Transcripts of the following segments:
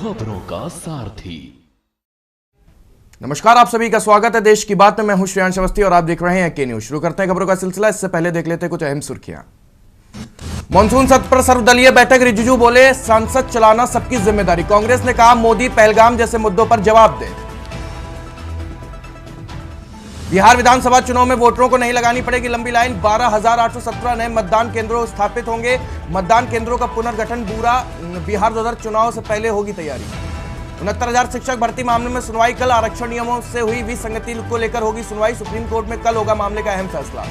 खबरों का सारथी। नमस्कार, आप सभी का स्वागत है देश की बात में। मैं हूं श्रेयांश अवस्थी और आप देख रहे हैं के न्यूज। शुरू करते हैं खबरों का सिलसिला। इससे पहले देख लेते हैं कुछ अहम सुर्खियां। मॉनसून सत्र पर सर्वदलीय बैठक, रिजिजू बोले संसद चलाना सबकी जिम्मेदारी। कांग्रेस ने कहा मोदी पहलगाम जैसे मुद्दों पर जवाब दे। बिहार विधानसभा चुनाव में वोटरों को नहीं लगानी पड़ेगी लंबी लाइन। 12,817 नए मतदान केंद्रों स्थापित होंगे। मतदान केंद्रों का पुनर्गठन पूरा बिहार 2000 चुनाव से पहले होगी तैयारी। 69,000 शिक्षक भर्ती मामले में सुनवाई कल। आरक्षण नियमों से हुई विसंगति को लेकर होगी सुनवाई। सुप्रीम कोर्ट में कल होगा मामले का अहम फैसला।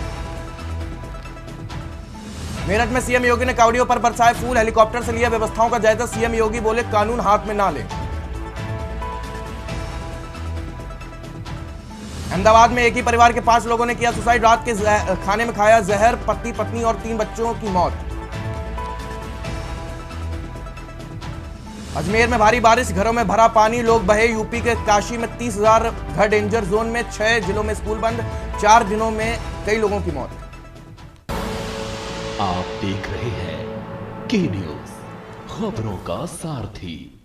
मेरठ में सीएम योगी ने कांवड़ियों पर बरसाए फूल। हेलीकॉप्टर से लिया व्यवस्थाओं का जायजा। सीएम योगी बोले कानून हाथ में ना ले। अहमदाबाद में एक ही परिवार के 5 लोगों ने किया सुसाइड। रात के खाने में खाया जहर। पति, पत्नी और 3 बच्चों की मौत। अजमेर में भारी बारिश, घरों में भरा पानी, लोग बहे। यूपी के काशी में 30,000 घर डेंजर जोन में। 6 जिलों में स्कूल बंद। 4 दिनों में कई लोगों की मौत। आप देख रहे हैं के न्यूज, खबरों का सारथी।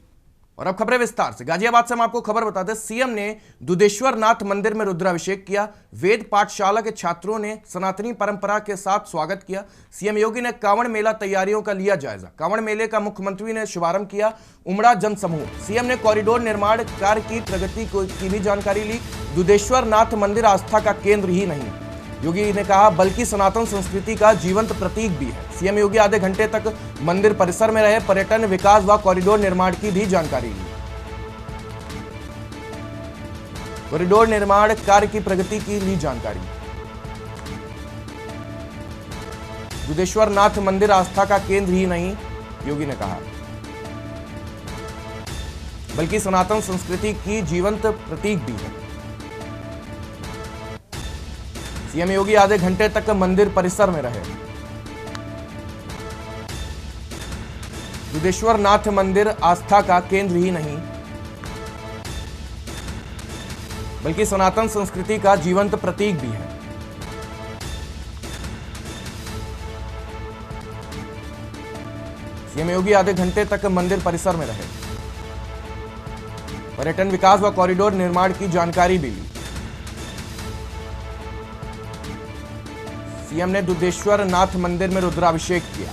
और अब खबरें विस्तार से। गाजियाबाद से हम आपको खबर बताते हैं। सीएम ने दुधेश्वर नाथ मंदिर में रुद्राभिषेक किया। वेद पाठशाला के छात्रों ने सनातनी परंपरा के साथ स्वागत किया। सीएम योगी ने कांवड़ मेला तैयारियों का लिया जायजा। कांवड़ मेले का मुख्यमंत्री ने शुभारंभ किया। उमड़ा जनसमूह। सीएम ने कॉरिडोर निर्माण कार्य की प्रगति की भी जानकारी ली। दुधेश्वर नाथ मंदिर आस्था का केंद्र ही नहीं, योगी ने कहा, बल्कि सनातन संस्कृति का जीवंत प्रतीक भी है। सीएम योगी आधे घंटे तक मंदिर परिसर में रहे। पर्यटन विकास व कॉरिडोर निर्माण की भी जानकारी ली। कॉरिडोर निर्माण कार्य की प्रगति की ली जानकारी। दुधेश्वर नाथ मंदिर आस्था का केंद्र ही नहीं, योगी ने कहा, बल्कि सनातन संस्कृति की जीवंत प्रतीक भी है। सीएम योगी आधे घंटे तक मंदिर परिसर में रहे। दुधेश्वर नाथ मंदिर आस्था का केंद्र ही नहीं, बल्कि सनातन संस्कृति का जीवंत प्रतीक भी है। सीएम योगी आधे घंटे तक मंदिर परिसर में रहे। पर्यटन विकास व कॉरिडोर निर्माण की जानकारी भी ली। सीएम ने दुधेश्वर नाथ मंदिर में रुद्राभिषेक किया।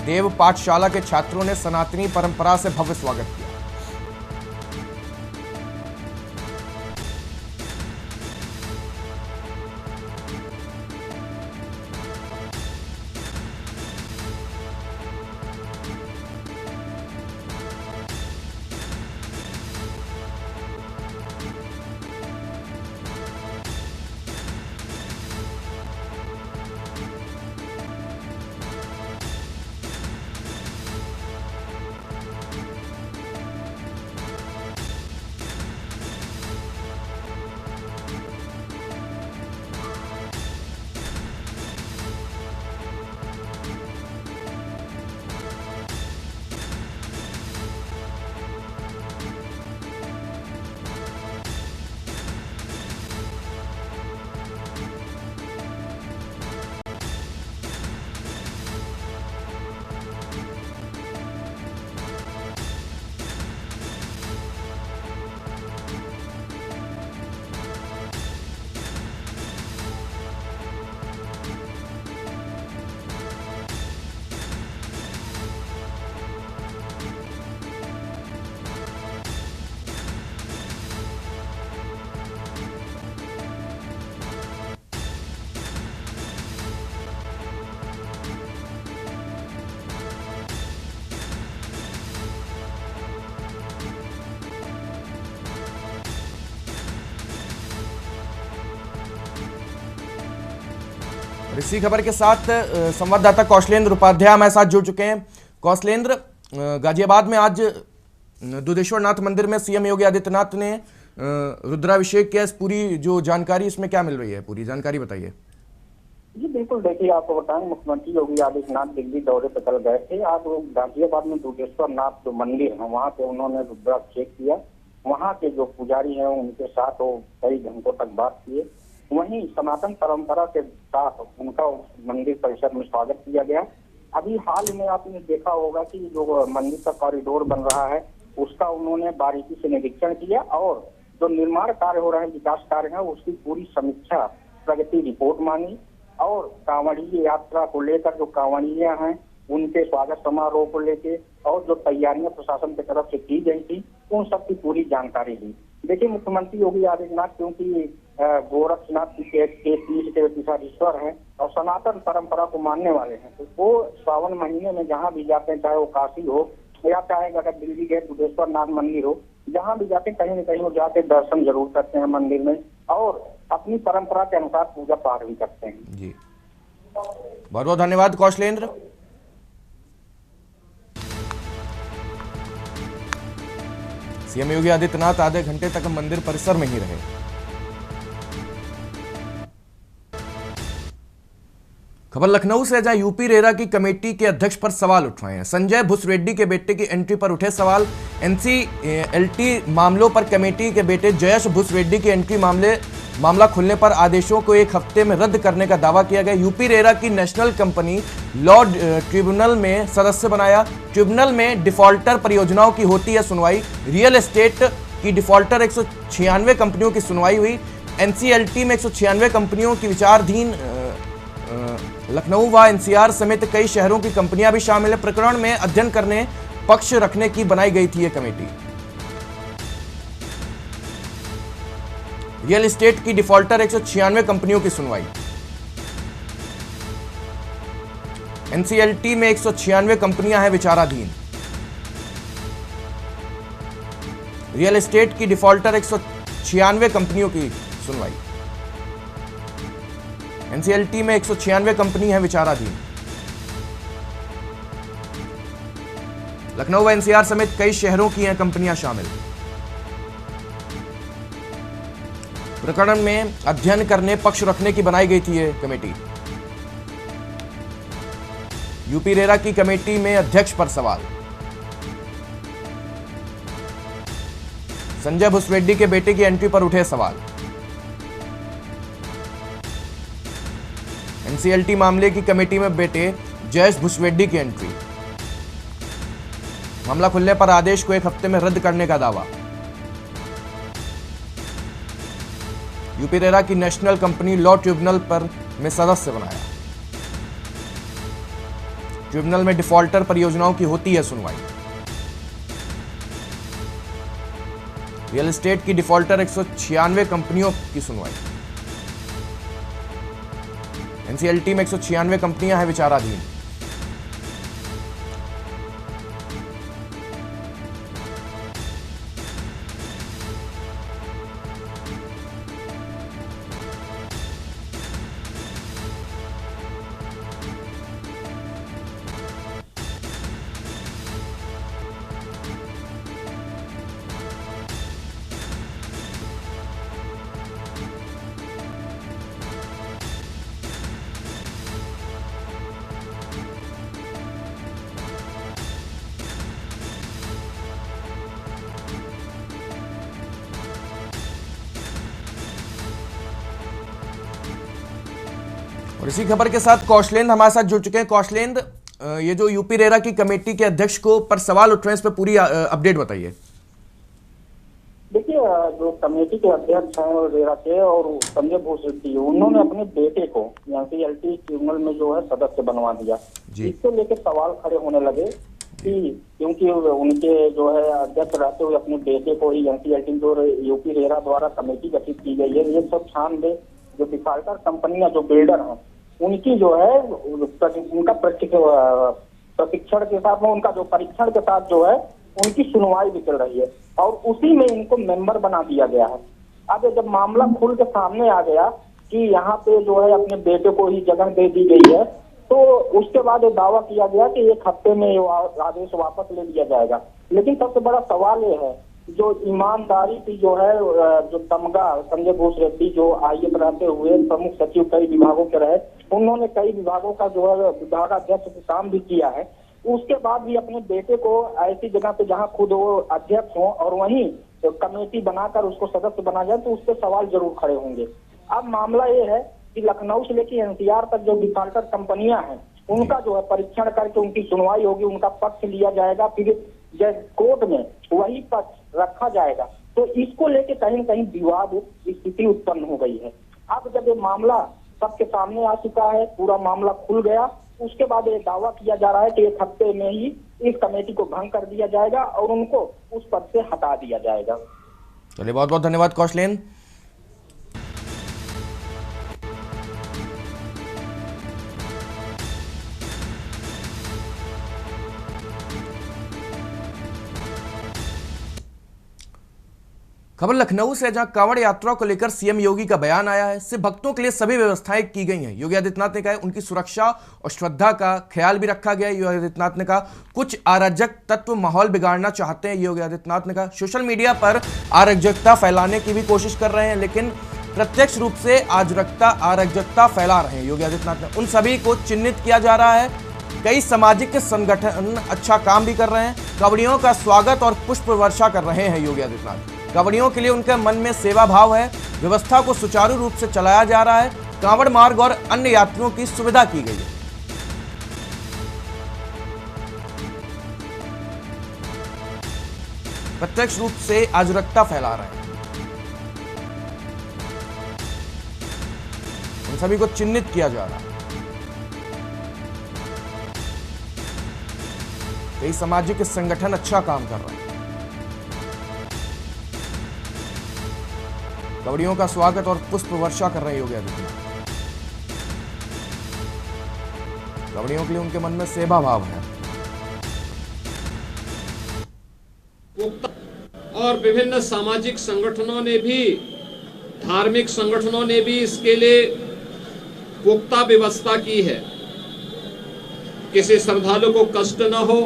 देव पाठशाला के छात्रों ने सनातनी परंपरा से भव्य स्वागत किया। और इसी खबर के साथ संवाददाता कौशलेंद्र उपाध्याय हमारे साथ जुड़ चुके हैं। कौशलेंद्र, गाजियाबाद में आज दुधेश्वर नाथ मंदिर में सीएम योगी आदित्यनाथ ने रुद्राभिषेक किया। इस पूरी जो जानकारी इसमें क्या मिल रही है, पूरी जानकारी बताइए। जी बिल्कुल, देखिए आपको बताएं, मुख्यमंत्री योगी आदित्यनाथ दिल्ली दौरे पर कल गए थे। आज वो गाजियाबाद में दुधेश्वर नाथ जो मंदिर है वहाँ पे उन्होंने रुद्राभिषेक किया। वहाँ के जो पुजारी हैं उनके साथ वो कई घंटों तक बात किए। वहीं सनातन परंपरा के साथ उनका मंदिर परिसर में स्वागत किया गया। अभी हाल में आपने देखा होगा कि जो मंदिर का कॉरिडोर बन रहा है उसका उन्होंने बारीकी से निरीक्षण किया और जो निर्माण कार्य हो रहे हैं, विकास कार्य है, उसकी पूरी समीक्षा प्रगति रिपोर्ट मांगी और कांवड़िया यात्रा को लेकर जो कांवड़िया हैं उनके स्वागत समारोह को लेके और जो तैयारियां प्रशासन की तरफ से की गई थी उन सब की पूरी जानकारी ली। देखिए, मुख्यमंत्री योगी आदित्यनाथ क्योंकि गोरक्षनाथ के पीठ के पीठाधीश्वर हैं और सनातन परंपरा को मानने वाले हैं, तो वो सावन महीने में जहाँ भी जाते हैं, चाहे वो काशी हो या चाहे अगर दिल्ली के दुधेश्वर नाथ मंदिर हो, जहाँ भी जाते हैं कहीं न कहीं वो जाके दर्शन जरूर करते हैं मंदिर में और अपनी परंपरा के अनुसार पूजा पाठ भी करते हैं। जी, बहुत बहुत धन्यवाद कौशलेंद्र। सीएम योगी आदित्यनाथ आधे घंटे तक मंदिर परिसर में ही रहे। खबर लखनऊ से, जहां यूपी रेरा की कमेटी के अध्यक्ष पर सवाल उठ रहे हैं। संजय भुसरेड्डी के बेटे की एंट्री पर उठे सवाल। एनसीएलटी मामलों पर कमेटी के बेटे जयेश भुसरेड्डी की एंट्री मामला खुलने पर आदेशों को एक हफ्ते में रद्द करने का दावा किया गया। यूपी रेरा की नेशनल कंपनी लॉ ट्रिब्यूनल में सदस्य बनाया। ट्रिब्यूनल में डिफॉल्टर परियोजनाओं की होती है सुनवाई। रियल एस्टेट की डिफॉल्टर 196 कंपनियों की सुनवाई हुई। एनसीएलटी में 196 कंपनियों की विचाराधीन लखनऊ व एनसीआर समेत कई शहरों की कंपनियां भी शामिल है। प्रकरण में अध्ययन करने पक्ष रखने की बनाई गई थी यह कमेटी। रियल एस्टेट की डिफॉल्टर 196 कंपनियों की सुनवाई। एनसीएलटी में 196 कंपनियां हैं विचाराधीन। रियल एस्टेट की डिफॉल्टर 196 कंपनियों की सुनवाई। एनसीएलटी में 196 कंपनी है विचाराधीन। लखनऊ व एनसीआर समेत कई शहरों की हैं कंपनियां शामिल। प्रकरण में अध्ययन करने पक्ष रखने की बनाई गई थी यह कमेटी। यूपी रेरा की कमेटी में अध्यक्ष पर सवाल। संजय भुसरेड्डी के बेटे की एंट्री पर उठे सवाल। एनसीएलटी मामले की कमेटी में बेटे जयेश भुसरेड्डी की एंट्री। मामला खुलने पर आदेश को एक हफ्ते में रद्द करने का दावा। यूपी रेरा की नेशनल कंपनी लॉ ट्रिब्यूनल पर में सदस्य बनाया। ट्रिब्यूनल में डिफॉल्टर परियोजनाओं की होती है सुनवाई। रियल एस्टेट की डिफॉल्टर 196 कंपनियों की सुनवाई। एनसीएलटी में 196 कंपनियां हैं विचाराधीन। और इसी खबर के साथ कौशलेंद्र हमारे साथ जुड़ चुके हैं। कौशलेंद्र, ये जो यूपी रेरा की कमेटी के अध्यक्ष को पर सवाल उठ रहे हैं, इस पर पूरी अपडेट बताइए। देखिए, जो कमेटी के अध्यक्ष हैं रेरा के और संजय भूसरेड्डी, उन्होंने अपने बेटे को एनसीएलटी ट्रिब्यूनल में जो है सदस्य बनवा दिया। इसको लेकर सवाल खड़े होने लगे कि क्योंकि उनके जो है अध्यक्ष रहते हुए अपने बेटे को ही एनसीएलटी जो यूपी रेरा द्वारा कमेटी गठित की गई है, 196 जो डिफॉल्टर कंपनियां जो बिल्डर हैं उनकी जो है उनका प्रशिक्षण के साथ में उनका जो परीक्षण के साथ जो है उनकी सुनवाई भी चल रही है और उसी में इनको मेंबर बना दिया गया है। अब जब मामला खुल के सामने आ गया कि यहाँ पे जो है अपने बेटे को ही जगह दे दी गई है, तो उसके बाद दावा किया गया कि एक हफ्ते में आदेश वापस ले लिया जाएगा। लेकिन सबसे बड़ा सवाल ये है, जो ईमानदारी की जो है जो तमगा संजय भूसरेड्डी जो आईएएस रहते हुए प्रमुख सचिव कई विभागों के रहे, उन्होंने कई विभागों का जो है विभागाध्यक्ष का काम भी किया है। उसके बाद भी अपने बेटे को ऐसी जगह पे जहां खुद वो अध्यक्ष हो और वहीं तो कमेटी बनाकर उसको सदस्य बना जाए, तो उस पर सवाल जरूर खड़े होंगे। अब मामला ये है कि लखनऊ से लेकर एनसीआर तक जो डिफॉल्टर कंपनियां हैं उनका जो है परीक्षण करके उनकी सुनवाई होगी, उनका पक्ष लिया जाएगा, फिर जज कोर्ट में वही पक्ष रखा जाएगा। तो इसको लेके कहीं न कहीं विवाद स्थिति उत्पन्न हो गई है। अब जब ये मामला सबके सामने आ चुका है, पूरा मामला खुल गया, उसके बाद ये दावा किया जा रहा है कि 1 हफ्ते में ही इस कमेटी को भंग कर दिया जाएगा और उनको उस पद से हटा दिया जाएगा। चलिए, बहुत बहुत धन्यवाद कौशलेन। खबर लखनऊ से, जहां कांवड़ यात्रा को लेकर सीएम योगी का बयान आया है। सिर्फ भक्तों के लिए सभी व्यवस्थाएं की गई हैं। योगी आदित्यनाथ ने कहा उनकी सुरक्षा और श्रद्धा का ख्याल भी रखा गया है। योगी आदित्यनाथ ने कहा कुछ अराजक तत्व माहौल बिगाड़ना चाहते हैं। योगी आदित्यनाथ ने कहा सोशल मीडिया पर अराजकता फैलाने की भी कोशिश कर रहे हैं, लेकिन प्रत्यक्ष रूप से अराजकता फैला रहे हैं। योगी आदित्यनाथ ने उन सभी को चिन्हित किया जा रहा है। कई सामाजिक संगठन अच्छा काम भी कर रहे हैं। कांवड़ियों का स्वागत और पुष्प वर्षा कर रहे हैं योगी आदित्यनाथ। कांवड़ियों के लिए उनके मन में सेवा भाव है। व्यवस्था को सुचारू रूप से चलाया जा रहा है। कांवड़ मार्ग और अन्य यात्रियों की सुविधा की गई है। प्रत्यक्ष रूप से अराजकता फैला रहे हैं। उन सभी को चिन्हित किया जा रहा है। कई सामाजिक संगठन अच्छा काम कर रहे हैं। कांवड़ियों का स्वागत और पुष्प वर्षा कर रहे हैं योगी आदित्यनाथ। कांवड़ियों के लिए उनके मन में सेवा भाव है। और विभिन्न सामाजिक संगठनों ने भी, धार्मिक संगठनों ने भी इसके लिए पुख्ता व्यवस्था की है। किसी श्रद्धालु को कष्ट न हो,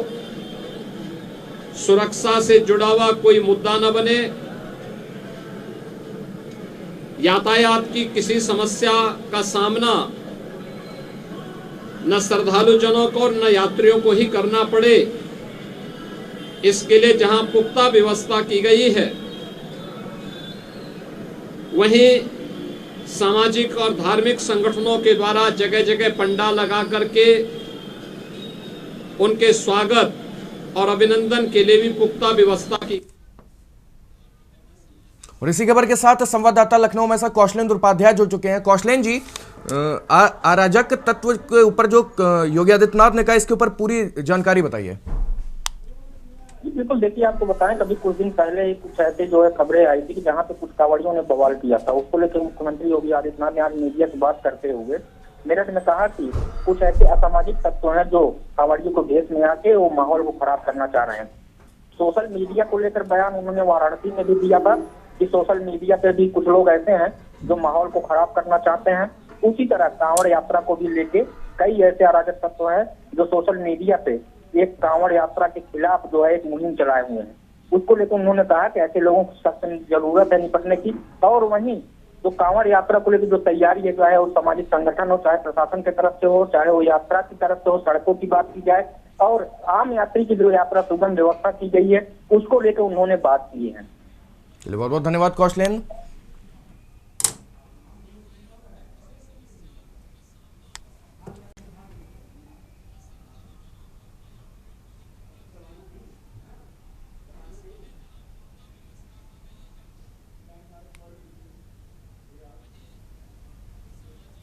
सुरक्षा से जुड़ा हुआ कोई मुद्दा न बने, यातायात की किसी समस्या का सामना न श्रद्धालु जनों को और न यात्रियों को ही करना पड़े, इसके लिए जहां पुख्ता व्यवस्था की गई है, वहीं सामाजिक और धार्मिक संगठनों के द्वारा जगह जगह पंडाल लगा करके उनके स्वागत और अभिनंदन के लिए भी पुख्ता व्यवस्था की। और इसी खबर के साथ संवाददाता लखनऊ में से कौशलेंद्र उपाध्याय जुड़ चुके हैं। कौशलेंद्र जी, अराजक तत्व के ऊपर जो योगी आदित्यनाथ ने कहा, इसके ऊपर पूरी जानकारी बताइए। बिल्कुल, देखिए आपको बताएं, कभी कुछ दिन पहले ही कुछ ऐसे जो है खबरें आई थी कि जहां पे कुछ कांवड़ियों ने बवाल किया था। उसको लेकर मुख्यमंत्री योगी आदित्यनाथ ने आज मीडिया से बात करते हुए मेरठ में कहा कि कुछ ऐसे असामाजिक तत्व हैं जो कांवड़ियों को भेष में आके वो माहौल को खराब करना चाह रहे हैं। सोशल मीडिया को लेकर बयान उन्होंने वाराणसी में भी दिया था कि सोशल मीडिया पे भी कुछ लोग ऐसे हैं जो माहौल को खराब करना चाहते हैं। उसी तरह कांवड़ यात्रा को भी लेके कई ऐसे अराजक तत्व हैं जो सोशल मीडिया पे एक कांवड़ यात्रा के खिलाफ जो है एक मुहिम चलाए हुए हैं। उसको लेकर उन्होंने कहा कि ऐसे लोगों को सख्त जरूरत है निपटने की। और वहीं जो कांवड़ यात्रा को लेकर जो तैयारी है, चाहे वो सामाजिक संगठन हो, चाहे प्रशासन की तरफ से हो, चाहे वो यात्रा की तरफ से हो, सड़कों की बात की जाए और आम यात्री की जो यात्रा सुगम व्यवस्था की गई है, उसको लेकर उन्होंने बात की है। चलिए, बहुत बहुत धन्यवाद कौशलेंद्र।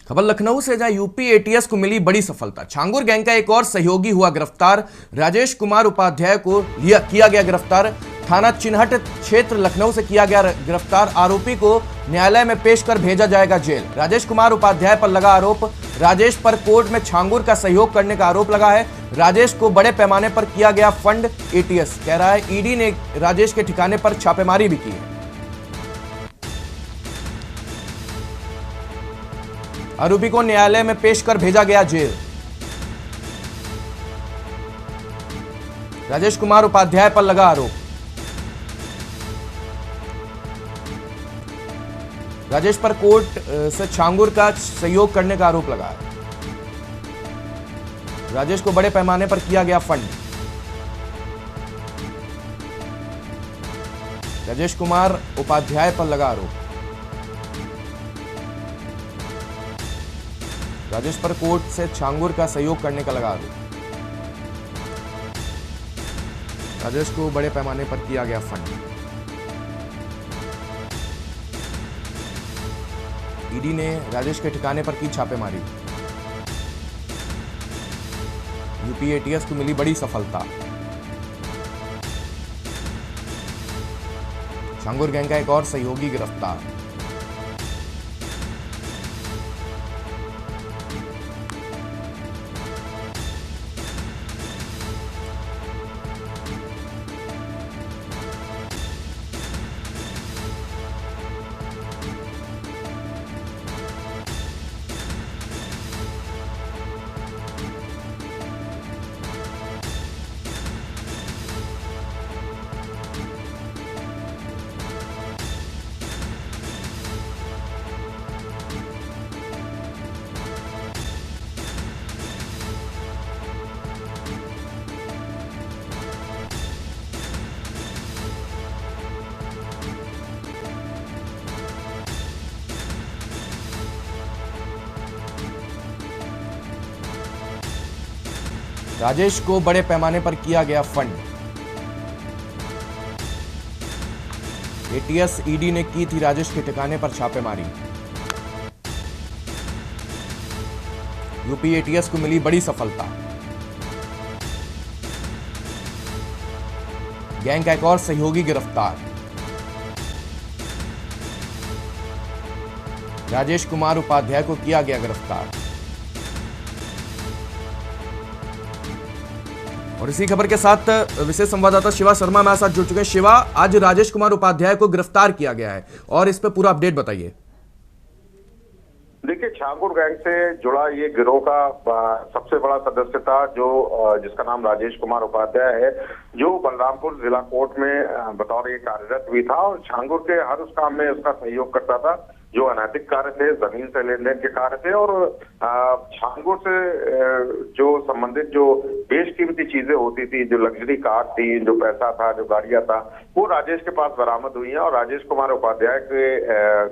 खबर लखनऊ से, जहां यूपी एटीएस को मिली बड़ी सफलता। छांगुर गैंग का एक और सहयोगी हुआ गिरफ्तार। राजेश कुमार उपाध्याय को किया गया गिरफ्तार। थाना चिन्हट क्षेत्र लखनऊ से किया गया गिरफ्तार। आरोपी को न्यायालय में पेश कर भेजा जाएगा जेल। राजेश कुमार उपाध्याय पर लगा आरोप। राजेश पर कोर्ट में छांगुर का सहयोग करने का आरोप लगा है। राजेश को बड़े पैमाने पर किया गया फंड। एटीएस कह रहा है ईडी ने राजेश के ठिकाने पर छापेमारी भी की है। आरोपी को न्यायालय में पेश कर भेजा गया जेल। राजेश कुमार उपाध्याय पर लगा आरोप। राजेश पर कोर्ट से छांगुर का सहयोग करने का आरोप लगा है। राजेश को बड़े पैमाने पर किया गया फंड। राजेश कुमार उपाध्याय पर लगा आरोप। राजेश पर कोर्ट से छांगुर का सहयोग करने का लगा आरोप। राजेश को बड़े पैमाने पर किया गया फंड। ईडी ने राजेश के ठिकाने पर की छापेमारी। यूपी एटीएस को मिली बड़ी सफलता। छांगुर गैंग का एक और सहयोगी गिरफ्तार। राजेश को बड़े पैमाने पर किया गया फंड। एटीएस ईडी ने की थी राजेश के ठिकाने पर छापेमारी। यूपी एटीएस को मिली बड़ी सफलता। गैंग का एक और सहयोगी गिरफ्तार। राजेश कुमार उपाध्याय को किया गया गिरफ्तार। और इसी खबर के साथ विशेष संवाददाता शिवा शर्मा हमारे साथ जुड़ चुके हैं। शिवा, आज राजेश कुमार उपाध्याय को गिरफ्तार किया गया है और इस पे पूरा अपडेट बताइए। देखिए, छांगुर गैंग से जुड़ा ये गिरोह का सबसे बड़ा सदस्य था जो जिसका नाम राजेश कुमार उपाध्याय है, जो बलरामपुर जिला कोर्ट में बतौर ये कार्यरत भी था और छांगुर के हर उस काम में उसका सहयोग करता था जो अनैतिक कार्य थे, जमीन से लेन देन के कार्य थे और छांगुर से जो संबंधित जो बेशकीमती चीजें होती थी, जो लग्जरी कार थी, जो पैसा था, जो गाड़ियां था, वो राजेश के पास बरामद हुई है। और राजेश कुमार उपाध्याय के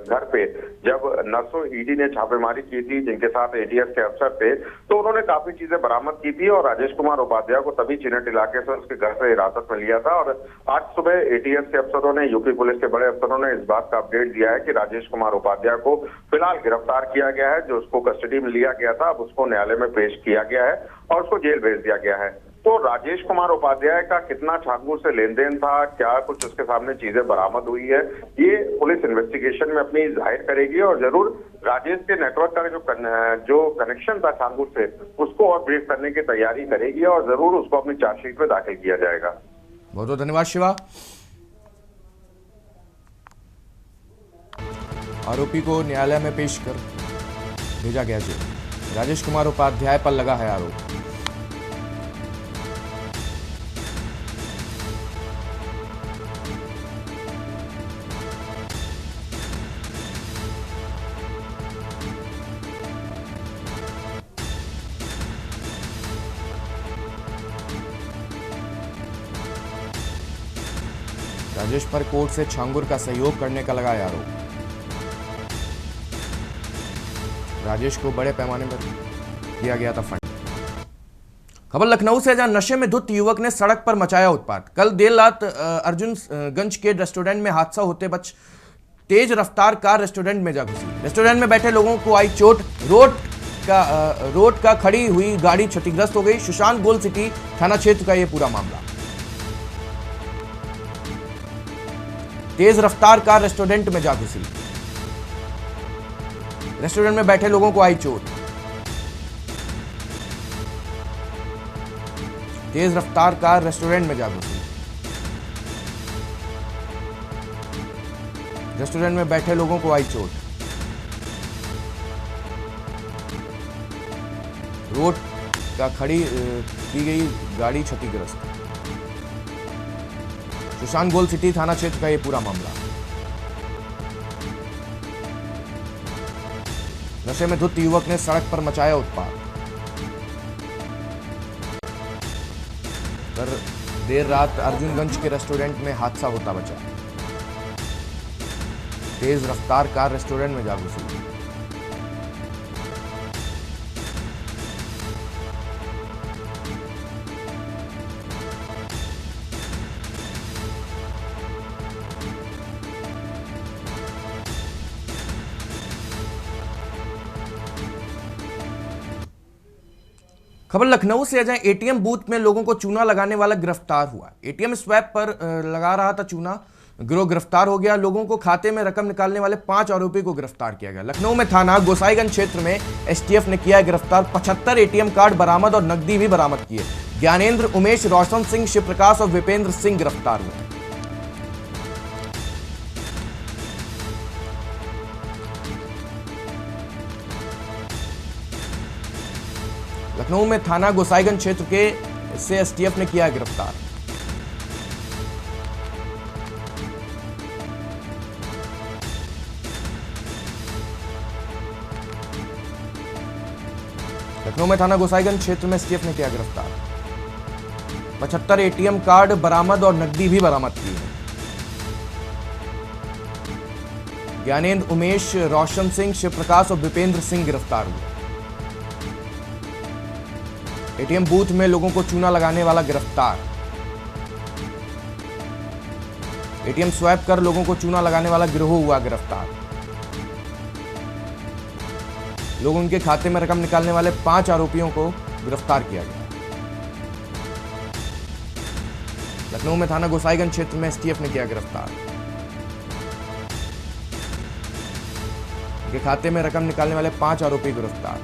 घर पे जब नसो ईडी ने छापेमारी की थी, जिनके साथ एटीएस के अफसर थे, तो उन्होंने काफी चीजें बरामद की थी और राजेश कुमार उपाध्याय को तभी चिनट इलाके से उसके घर से हिरासत में लिया था। और आज सुबह एटीएस के अफसरों ने, यूपी पुलिस के बड़े अफसरों ने इस बात का अपडेट दिया है कि राजेश कुमार उपाध्याय को फिलहाल गिरफ्तार किया गया है। जो उसको कस्टडी में लिया गया था, अब उसको न्यायालय में पेश किया गया है और उसको जेल भेज दिया गया है। तो राजेश कुमार उपाध्याय का कितना छांगुर से लेन देन था, क्या कुछ उसके सामने चीजें बरामद हुई है, ये पुलिस इन्वेस्टिगेशन में अपनी जाहिर करेगी और जरूर राजेश के नेटवर्क का जो कनेक्शन था छांगुर से, उसको और ब्रीफ करने की तैयारी करेगी और जरूर उसको अपनी चार्जशीट में दाखिल किया जाएगा। बहुत बहुत धन्यवाद शिवा। आरोपी को न्यायालय में पेश कर भेजा गया जेल। राजेश कुमार उपाध्याय पर लगा है आरोप। राजेश पर कोर्ट से छांगुर का सहयोग करने का लगाया आरोप। राजेश को बड़े पैमाने पर किया गया था फंड। खबर लखनऊ से, जहां नशे में धुत युवक ने सड़क पर मचाया उत्पात। कल देर रात अर्जुनगंज के रेस्टोरेंट में हादसा होते बच तेज रफ्तार कार रेस्टोरेंट में जा घुसी। रेस्टोरेंट में बैठे लोगों को आई चोट। रोड का खड़ी हुई गाड़ी क्षतिग्रस्त हो गई। सुशांत गोल्ड सिटी थाना क्षेत्र का यह पूरा मामला। तेज रफ्तार कार रेस्टोरेंट में जा घुसी। रेस्टोरेंट में बैठे लोगों को आई चोट। तेज रफ्तार कार रेस्टोरेंट में जा घुसी। रेस्टोरेंट में बैठे लोगों को आई चोट। रोड का खड़ी की गई गाड़ी क्षतिग्रस्त। सुशांत गोल्ड सिटी थाना क्षेत्र का यह पूरा मामला। नशे में धुत युवक ने सड़क पर मचाया उत्पात। देर रात अर्जुनगंज के रेस्टोरेंट में हादसा होता बचा। तेज रफ्तार कार रेस्टोरेंट में जा घुसी। खबर लखनऊ से है, एटीएम बूथ में लोगों को चूना लगाने वाला गिरफ्तार हुआ। एटीएम स्वैप पर लगा रहा था चूना, गिरोह गिरफ्तार हो गया। लोगों को खाते में रकम निकालने वाले 5 आरोपी को गिरफ्तार किया गया। लखनऊ में थाना गोसाईगंज क्षेत्र में एसटीएफ ने किया गिरफ्तार। 75 एटीएम कार्ड बरामद और नकदी भी बरामद किए। ज्ञानेंद्र, उमेश, रोशन सिंह, शिव प्रकाश और विपेंद्र सिंह गिरफ्तार हुए। लखनऊ में थाना गोसाईगंज क्षेत्र के से एसटीएफ ने किया गिरफ्तार। लखनऊ में थाना गोसाईगंज क्षेत्र में एसटीएफ ने किया गिरफ्तार। 75 एटीएम कार्ड बरामद और नकदी भी बरामद की है। ज्ञानेंद्र, उमेश, रोशन सिंह, शिव प्रकाश और विपेंद्र सिंह गिरफ्तार हुए। एटीएम बूथ में लोगों को चूना लगाने वाला गिरफ्तार। एटीएम स्वैप कर लोगों को चूना लगाने वाला गिरोह हुआ गिरफ्तार। लोगों के खाते में रकम निकालने वाले 5 आरोपियों को गिरफ्तार किया गया। लखनऊ में थाना गोसाईगंज क्षेत्र में एसटीएफ ने किया गिरफ्तार। उनके खाते में रकम निकालने वाले 5 आरोपी गिरफ्तार।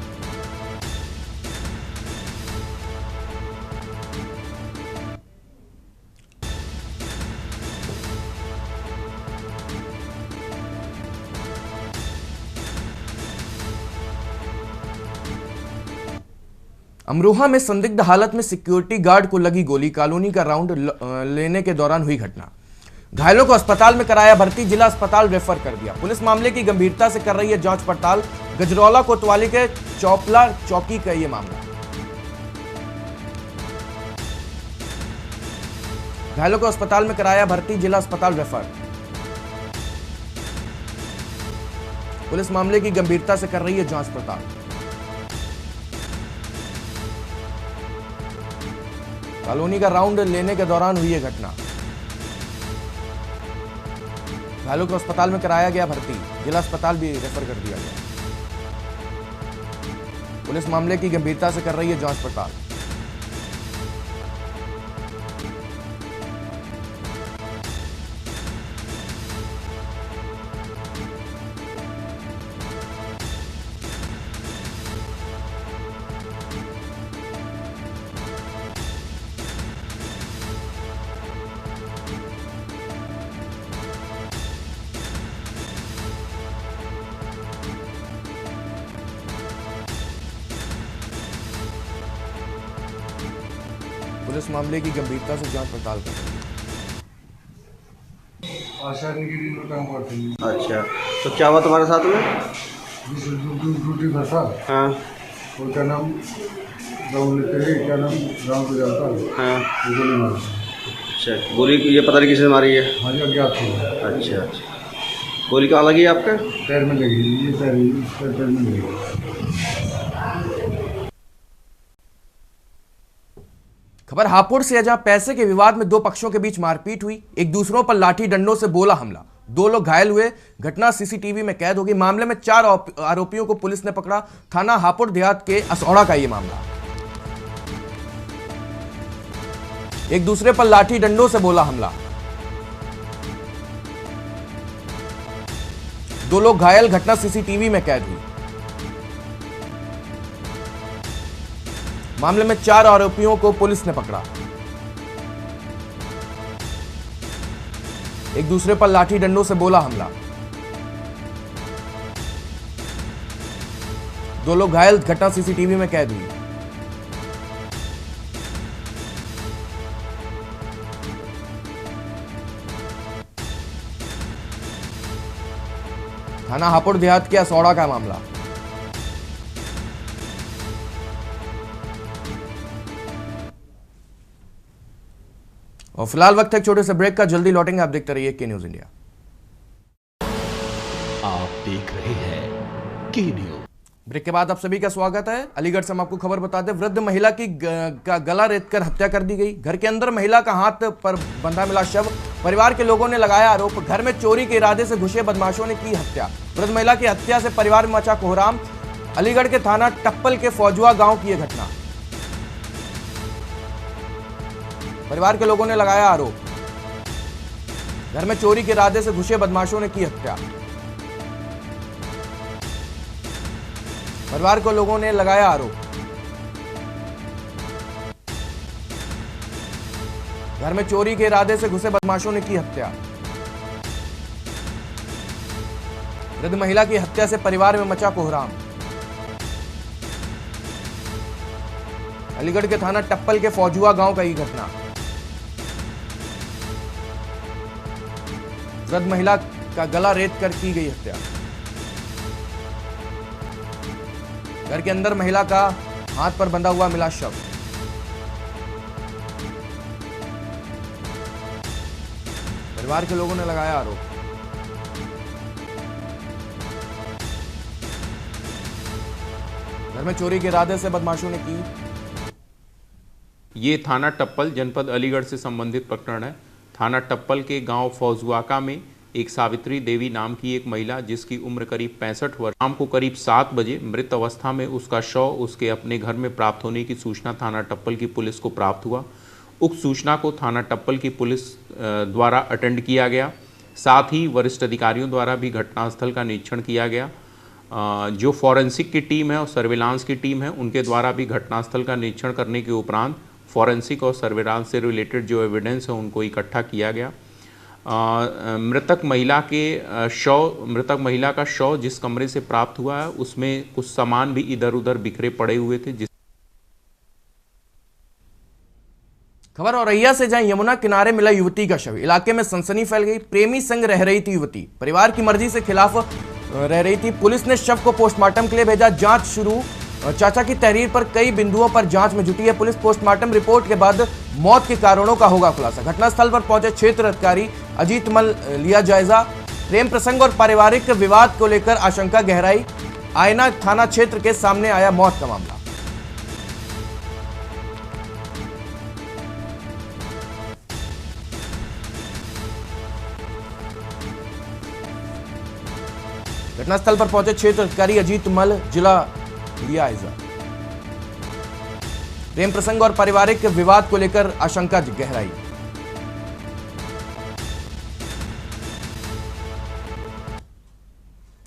अमरोहा में संदिग्ध हालत में सिक्योरिटी गार्ड को लगी गोली। कॉलोनी का राउंड लेने के दौरान हुई घटना। घायलों को अस्पताल में कराया भर्ती, जिला अस्पताल रेफर कर दिया। पुलिस मामले की गंभीरता से कर रही है जांच पड़ताल। गजरौला कोतवाली के चौपला चौकी का यह मामला। घायलों को अस्पताल में कराया भर्ती, जिला अस्पताल रेफर। पुलिस मामले की गंभीरता से कर रही है जांच पड़ताल। कॉलोनी का राउंड लेने के दौरान हुई यह घटना। घायलों को अस्पताल में कराया गया भर्ती, जिला अस्पताल भी रेफर कर दिया गया। पुलिस मामले की गंभीरता से कर रही है जांच पड़ताल। पुलिस मामले की गंभीरता से जांच पड़ताल कर रही है। आशा निगेटिव में काम करते हैं। अच्छा, तो क्या हुआ तुम्हारे साथ में? ड्यूटी पर था। हाँ और क्या नाम गाँव लेते हैं, क्या नाम गाँव को जाता है। हाँ, गोली मारा। अच्छा, गोली ये पता नहीं किसने मारी है? हाँ जी, अज्ञात थी। अच्छा अच्छा, गोली कहाँ लगी है आपका? पैर में लगी, ये पैर में लगी। खबर हापुड़ से है, जहां पैसे के विवाद में 2 पक्षों के बीच मारपीट हुई। एक दूसरों पर लाठी डंडों से बोला हमला। 2 लोग घायल हुए। घटना सीसीटीवी में कैद हो गई। मामले में 4 आरोपियों को पुलिस ने पकड़ा। थाना हापुड़ देहात के असौड़ा का यह मामला। एक दूसरे पर लाठी डंडों से बोला हमला। 2 लोग घायल। घटना सीसीटीवी में कैद हुई। मामले में 4 आरोपियों को पुलिस ने पकड़ा। एक दूसरे पर लाठी डंडों से बोला हमला। 2 लोग घायल। घटना सीसीटीवी में कैद हुई। थाना हापुड़ देहात के असौड़ा का मामला। और फिलहाल वक्त है एक छोटे से ब्रेक का। जल्दी लौटेंगे, आप देखते रहिए के न्यूज इंडिया। आप देख रहे हैं के न्यूज। ब्रेक के बाद आप सभी का स्वागत है। अलीगढ़ से हम आपको खबर बता दें, वृद्ध महिला की का गला रेतकर हत्या कर दी गई। घर के अंदर महिला का हाथ पर बंधा मिला शव। परिवार के लोगों ने लगाया आरोप, घर में चोरी के इरादे से घुसे बदमाशों ने की हत्या। वृद्ध महिला की हत्या से परिवार में मचा कोहराम। अलीगढ़ के थाना टप्पल के फौजुआ गांव की यह घटना। परिवार के लोगों ने लगाया आरोप। घर में चोरी के इरादे से घुसे बदमाशों ने की हत्या। परिवार के लोगों ने लगाया आरोप। घर में चोरी के इरादे से घुसे बदमाशों ने की हत्या। वृद्ध महिला की हत्या से परिवार में मचा कोहराम। अलीगढ़ के थाना टप्पल के फौजुआ गांव का ये घटना। वृद्ध महिला का गला रेत कर की गई हत्या। घर के अंदर महिला का हाथ पर बंधा हुआ मिला शव। परिवार के लोगों ने लगाया आरोप। घर में चोरी के इरादे से बदमाशों ने की। ये थाना टप्पल जनपद अलीगढ़ से संबंधित प्रकरण है। थाना टप्पल के गांव फौजुआका में एक सावित्री देवी नाम की एक महिला जिसकी उम्र करीब 65 वर्ष, शाम को करीब 7 बजे मृत अवस्था में उसका शव उसके अपने घर में प्राप्त होने की सूचना थाना टप्पल की पुलिस को प्राप्त हुआ। उक्त सूचना को थाना टप्पल की पुलिस द्वारा अटेंड किया गया। साथ ही वरिष्ठ अधिकारियों द्वारा भी घटनास्थल का निरीक्षण किया गया। जो फॉरेंसिक की टीम है और सर्विलांस की टीम है उनके द्वारा भी घटनास्थल का निरीक्षण करने के उपरांत फॉरेंसिक और सर्विलांस से रिलेटेड जो एविडेंस है उनको इकट्ठा किया गया। मृतक महिला का शव जिस कमरे से प्राप्त हुआ है उसमें कुछ सामान भी इधर उधर बिखरे पड़े हुए थे। खबर औरैया से, जहां यमुना किनारे मिला युवती का शव। इलाके में सनसनी फैल गई। प्रेमी संग रह रही थी युवती, परिवार की मर्जी से खिलाफ रह रही थी। पुलिस ने शव को पोस्टमार्टम के लिए भेजा। जांच शुरू। चाचा की तहरीर पर कई बिंदुओं पर जांच में जुटी है पुलिस। पोस्टमार्टम रिपोर्ट के बाद मौत के कारणों का होगा खुलासा। घटनास्थल पर पहुंचे क्षेत्र अधिकारी अजीत मल लिया जायजा। प्रेम प्रसंग और पारिवारिक विवाद को लेकर आशंका गहराई। आयना थाना क्षेत्र के सामने आया मौत का मामला। घटनास्थल पर पहुंचे क्षेत्र अधिकारी अजीत मल जिला लिया जायजा। प्रेम प्रसंग और पारिवारिक विवाद को लेकर आशंका गहराई।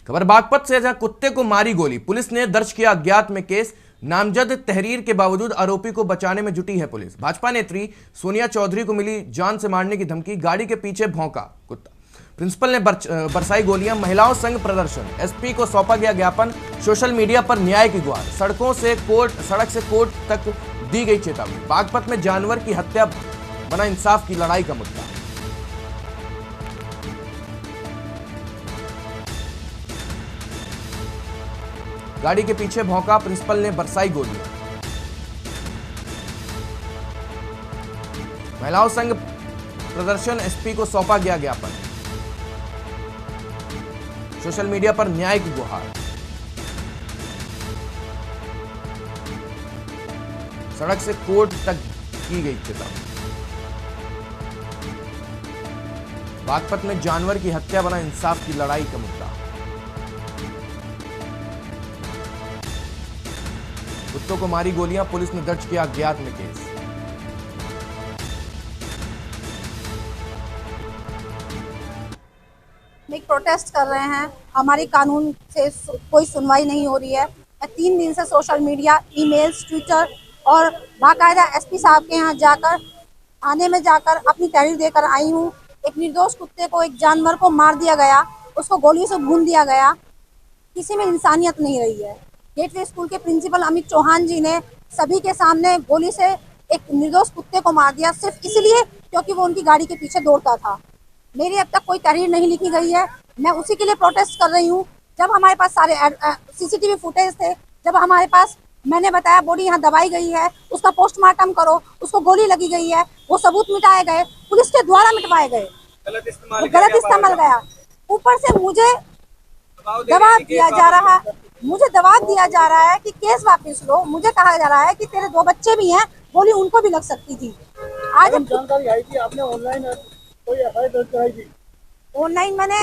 खबर बागपत से, जहां कुत्ते को मारी गोली। पुलिस ने दर्ज किया अज्ञात में केस। नामजद तहरीर के बावजूद आरोपी को बचाने में जुटी है पुलिस। भाजपा नेत्री सोनिया चौधरी को मिली जान से मारने की धमकी। गाड़ी के पीछे भौंका कुत्ता। प्रिंसिपल ने बरसाई गोलियां। महिलाओं संग प्रदर्शन। एसपी को सौंपा गया ज्ञापन। सोशल मीडिया पर न्याय की गुहार। सड़क से कोर्ट तक दी गई चेतावनी। बागपत में जानवर की हत्या बना इंसाफ की लड़ाई का मुद्दा। गाड़ी के पीछे भौंका। प्रिंसिपल ने बरसाई गोलियां। महिलाओं संग प्रदर्शन। एसपी को सौंपा गया ज्ञापन। सोशल मीडिया पर न्याय की गुहार। सड़क से कोर्ट तक की गई चेतावनी। बागपत में जानवर की हत्या बना इंसाफ की लड़ाई का मुद्दा। कुत्तों को मारी गोलियां। पुलिस ने दर्ज किया अज्ञात में केस। एक प्रोटेस्ट कर रहे हैं। हमारी कानून से कोई सुनवाई नहीं हो रही है। मैं 3 दिन से सोशल मीडिया, ईमेल्स, ट्विटर और बाकायदा एसपी साहब के यहाँ जाकर, थाने में जाकर अपनी तहरीर देकर आई हूँ। एक निर्दोष कुत्ते को, एक जानवर को मार दिया गया, उसको गोली से भून दिया गया। किसी में इंसानियत नहीं रही है। गेटवे स्कूल के प्रिंसिपल अमित चौहान जी ने सभी के सामने गोली से एक निर्दोष कुत्ते को मार दिया, सिर्फ इसलिए क्योंकि वो उनकी गाड़ी के पीछे दौड़ता था। मेरी अब तक कोई तहरीर नहीं लिखी गई है। मैं उसी के लिए प्रोटेस्ट कर रही हूँ। जब हमारे पास सारे सीसीटीवी फुटेज थे, जब हमारे पास, मैंने बताया बॉडी यहाँ दबाई गई है, उसका पोस्टमार्टम करो, उसको गोली लगी गई है, वो सबूत मिटाए गए, पुलिस के द्वारा मिटवाए गए, गलत इस्तेमाल गया। ऊपर से मुझे दबाव दिया जा रहा है, कि केस वापस लो। मुझे कहा जा रहा है कि तेरे 2 बच्चे भी हैं, गोली उनको भी लग सकती थी। आज जानकारी आई थी आपने ऑनलाइन मैंने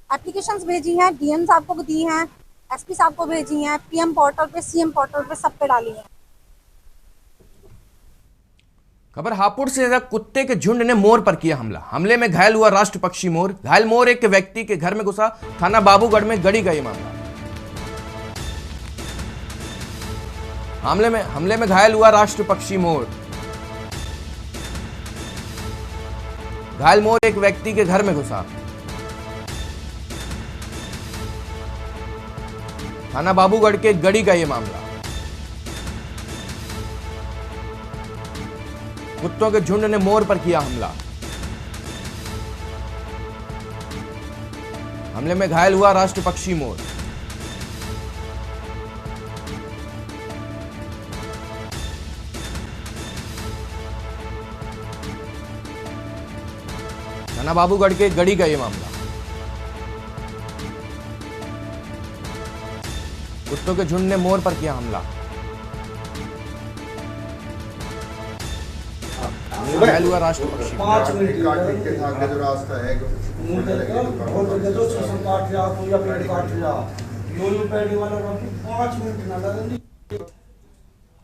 एप्लीकेशंस भेजी हैं, डीएम साहब को दी हैं, एसपी साहब को भेजी हैं, पीएम पोर्टल पे, सीएम पोर्टल पे, सब पे डाली हैं। खबर हापुड़ से कुत्ते के झुंड ने मोर पर किया हमला। हमले में घायल हुआ राष्ट्र पक्षी मोर। घायल मोर एक व्यक्ति के घर में घुसा। थाना बाबूगढ़ में गढ़ी का ये मामला। हमले में घायल हुआ राष्ट्र पक्षी मोर। घायल मोर एक व्यक्ति के घर में घुसा। थाना बाबूगढ़ के गढ़ी का ये मामला। कुत्तों के झुंड ने मोर पर किया हमला। हमले में घायल हुआ राष्ट्र पक्षी मोर। थाना बाबूगढ़ के गढ़ी का ये मामला। कुत्तों के झुंड ने मोर पर किया हमला। घायल हुआ राष्ट्र पक्षी। 5 मिनट के आगे जो रास्ता है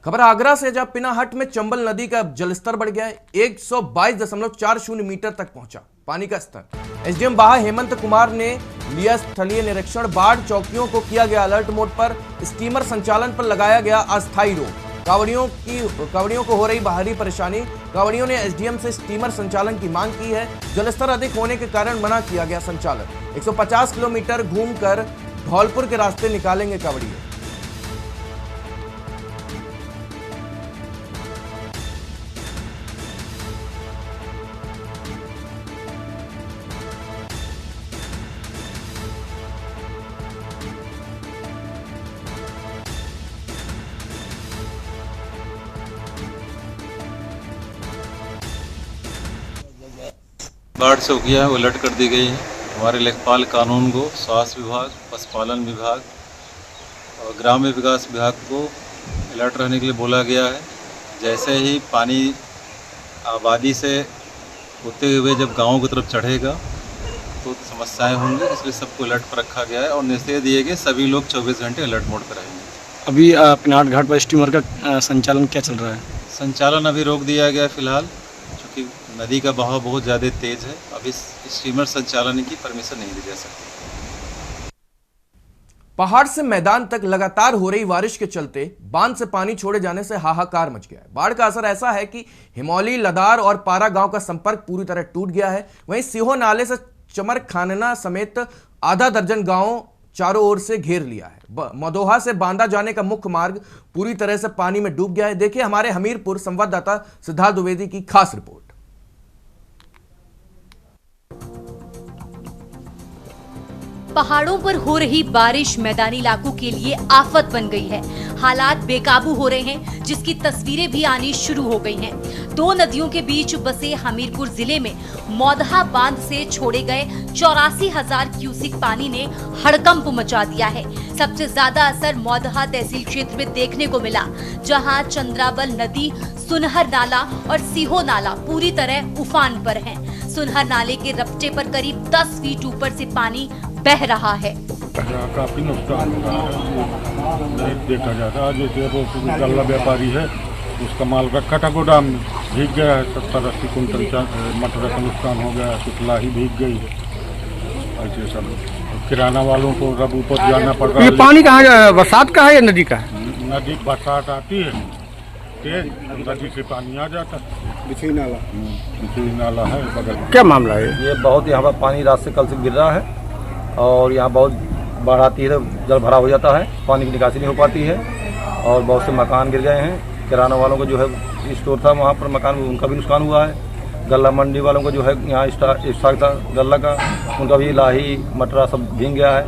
खबर आगरा से, जहां पिनाहट में चंबल नदी का जलस्तर बढ़ गया है। 122.40 मीटर तक पहुंचा पानी का स्तर। एसडीएम बाहा हेमंत कुमार ने लिया स्थलीय निरीक्षण। बाढ़ चौकियों को किया गया अलर्ट मोड पर। स्टीमर संचालन पर लगाया गया अस्थायी रोक। कांवड़ियों को हो रही बाहरी परेशानी। कांवड़ियों ने एसडीएम से स्टीमर संचालन की मांग की है। जलस्तर अधिक होने के कारण मना किया गया संचालन। 150 किलोमीटर घूमकर धौलपुर के रास्ते निकालेंगे कांवड़िए। बाढ़ से हो गया है, अलर्ट कर दी गई है। हमारे लेखपाल कानून को स्वास्थ्य विभाग, पशुपालन विभाग और ग्राम्य विकास विभाग को अलर्ट रहने के लिए बोला गया है। जैसे ही पानी आबादी से होते हुए जब गाँव की तरफ चढ़ेगा तो समस्याएं होंगी, इसलिए सबको अलर्ट पर रखा गया है और निर्देश दिए गए सभी लोग 24 घंटे अलर्ट मोड पर रहेंगे। अभी पिनाहट घाट पर स्टीमर का संचालन क्या चल रहा है? संचालन अभी रोक दिया गया फिलहाल, क्योंकि नदी का बहाव बहुत ज़्यादा तेज है। अभी स्टीमर संचालन की परमिशन नहीं दी जा सकती। पहाड़ से मैदान तक लगातार हो रही बारिश के चलते बांध से पानी छोड़े जाने से हाहाकार मच गया है। बाढ़ का असर ऐसा है कि हिमौली, लदार और पारा गांव का संपर्क पूरी तरह टूट गया है। वहीं सीहो नाले से चमर खानना समेत आधा दर्जन गांव चारों ओर से घेर लिया है। मदोहा से बांदा जाने का मुख्य मार्ग पूरी तरह से पानी में डूब गया है। देखिए हमारे हमीरपुर संवाददाता सिद्धार्थ द्विवेदी की खास रिपोर्ट। पहाड़ों पर हो रही बारिश मैदानी इलाकों के लिए आफत बन गई है। हालात बेकाबू हो रहे हैं, जिसकी तस्वीरें भी आनी शुरू हो गई हैं। 2 नदियों के बीच बसे हमीरपुर जिले में मौदहा बांध से छोड़े गए 84,000 क्यूसिक पानी ने हड़कंप मचा दिया है। सबसे ज्यादा असर मौदहा तहसील क्षेत्र में देखने को मिला, जहां चंद्राबल नदी, सुनहर नाला और सीहो नाला पूरी तरह उफान पर हैं। सुनहर नाले के रपटे पर करीब 10 फीट ऊपर से पानी बह रहा है। काफी नुकसान नहीं देखा जाता। जैसे वो गल्ला व्यापारी है, उसका माल रखा था गोदाम में, भीग गया है। 70-80 कुंटल मटर का नुकसान हो गया। सुतला ही भीग गई है। ऐसे सब किराना वालों को रब ऊपर जाना पड़ रहा है। ये पानी कहाँ, बरसात का है या नदी का है? नदी बरसात आती है तेज, नदी से पानी आ जाता है। बिछई नाला है बगल। क्या मामला है ये? बहुत यहाँ पर पानी रात से कल से गिर रहा है और यहाँ बहुत बाढ़ आती है तो जल भरा हो जाता है, पानी की निकासी नहीं हो पाती है और बहुत से मकान गिर गए हैं। किराना वालों को जो है स्टोर था वहाँ पर मकान, उनका भी नुकसान हुआ है। गल्ला मंडी वालों को जो है यहाँ स्टॉक था गल्ला का, उनका भी लाही मटरा सब भीग गया है।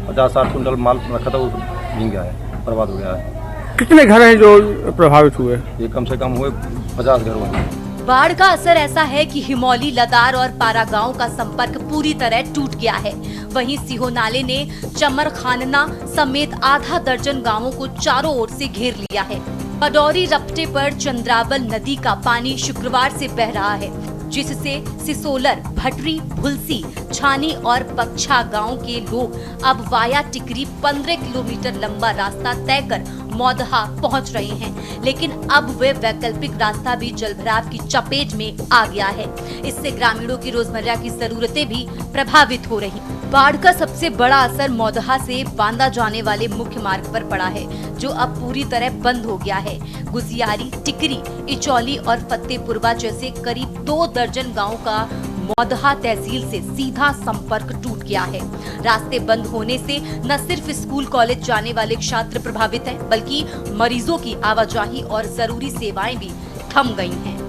50-60 कुंटल माल रखा था वो भीग गया है, बर्बाद हो गया है। कितने घर हैं जो प्रभावित हुए? ये कम से कम हुए 50 घर हुए। बाढ़ का असर ऐसा है कि हिमौली, लदार और पारा गांव का संपर्क पूरी तरह टूट गया है। वहीं सीहो नाले ने चमर खानना समेत आधा दर्जन गांवों को चारों ओर से घेर लिया है। पडौरी रपटे पर चंद्राबल नदी का पानी शुक्रवार से बह रहा है, जिससे सिसोलर, भटरी, भुलसी, छानी और पक्षा गांव के लोग अब वाया टिकरी 15 किलोमीटर लंबा रास्ता तय कर मौदहा पहुंच रहे हैं, लेकिन अब वे वैकल्पिक रास्ता भी जलभराव की चपेट में आ गया है। इससे ग्रामीणों की रोजमर्रा की जरूरतें भी प्रभावित हो रही। बाढ़ का सबसे बड़ा असर मौदहा से बांदा जाने वाले मुख्य मार्ग पर पड़ा है, जो अब पूरी तरह बंद हो गया है। गुसियारी, टिकरी, इचौली और फतेहपुरवा जैसे करीब 2 दर्जन गाँव का मौदहा तहसील से सीधा संपर्क टूट गया है। रास्ते बंद होने से न सिर्फ स्कूल कॉलेज जाने वाले छात्र प्रभावित हैं, बल्कि मरीजों की आवाजाही और जरूरी सेवाएं भी थम गई हैं।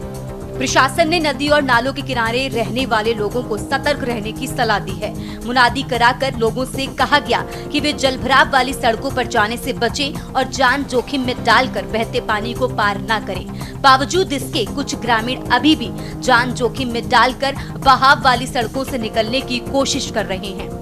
प्रशासन ने नदी और नालों के किनारे रहने वाले लोगों को सतर्क रहने की सलाह दी है। मुनादी कराकर लोगों से कहा गया कि वे जलभराव वाली सड़कों पर जाने से बचें और जान जोखिम में डालकर बहते पानी को पार न करें। बावजूद इसके कुछ ग्रामीण अभी भी जान जोखिम में डालकर बहाव वाली सड़कों से निकलने की कोशिश कर रहे हैं।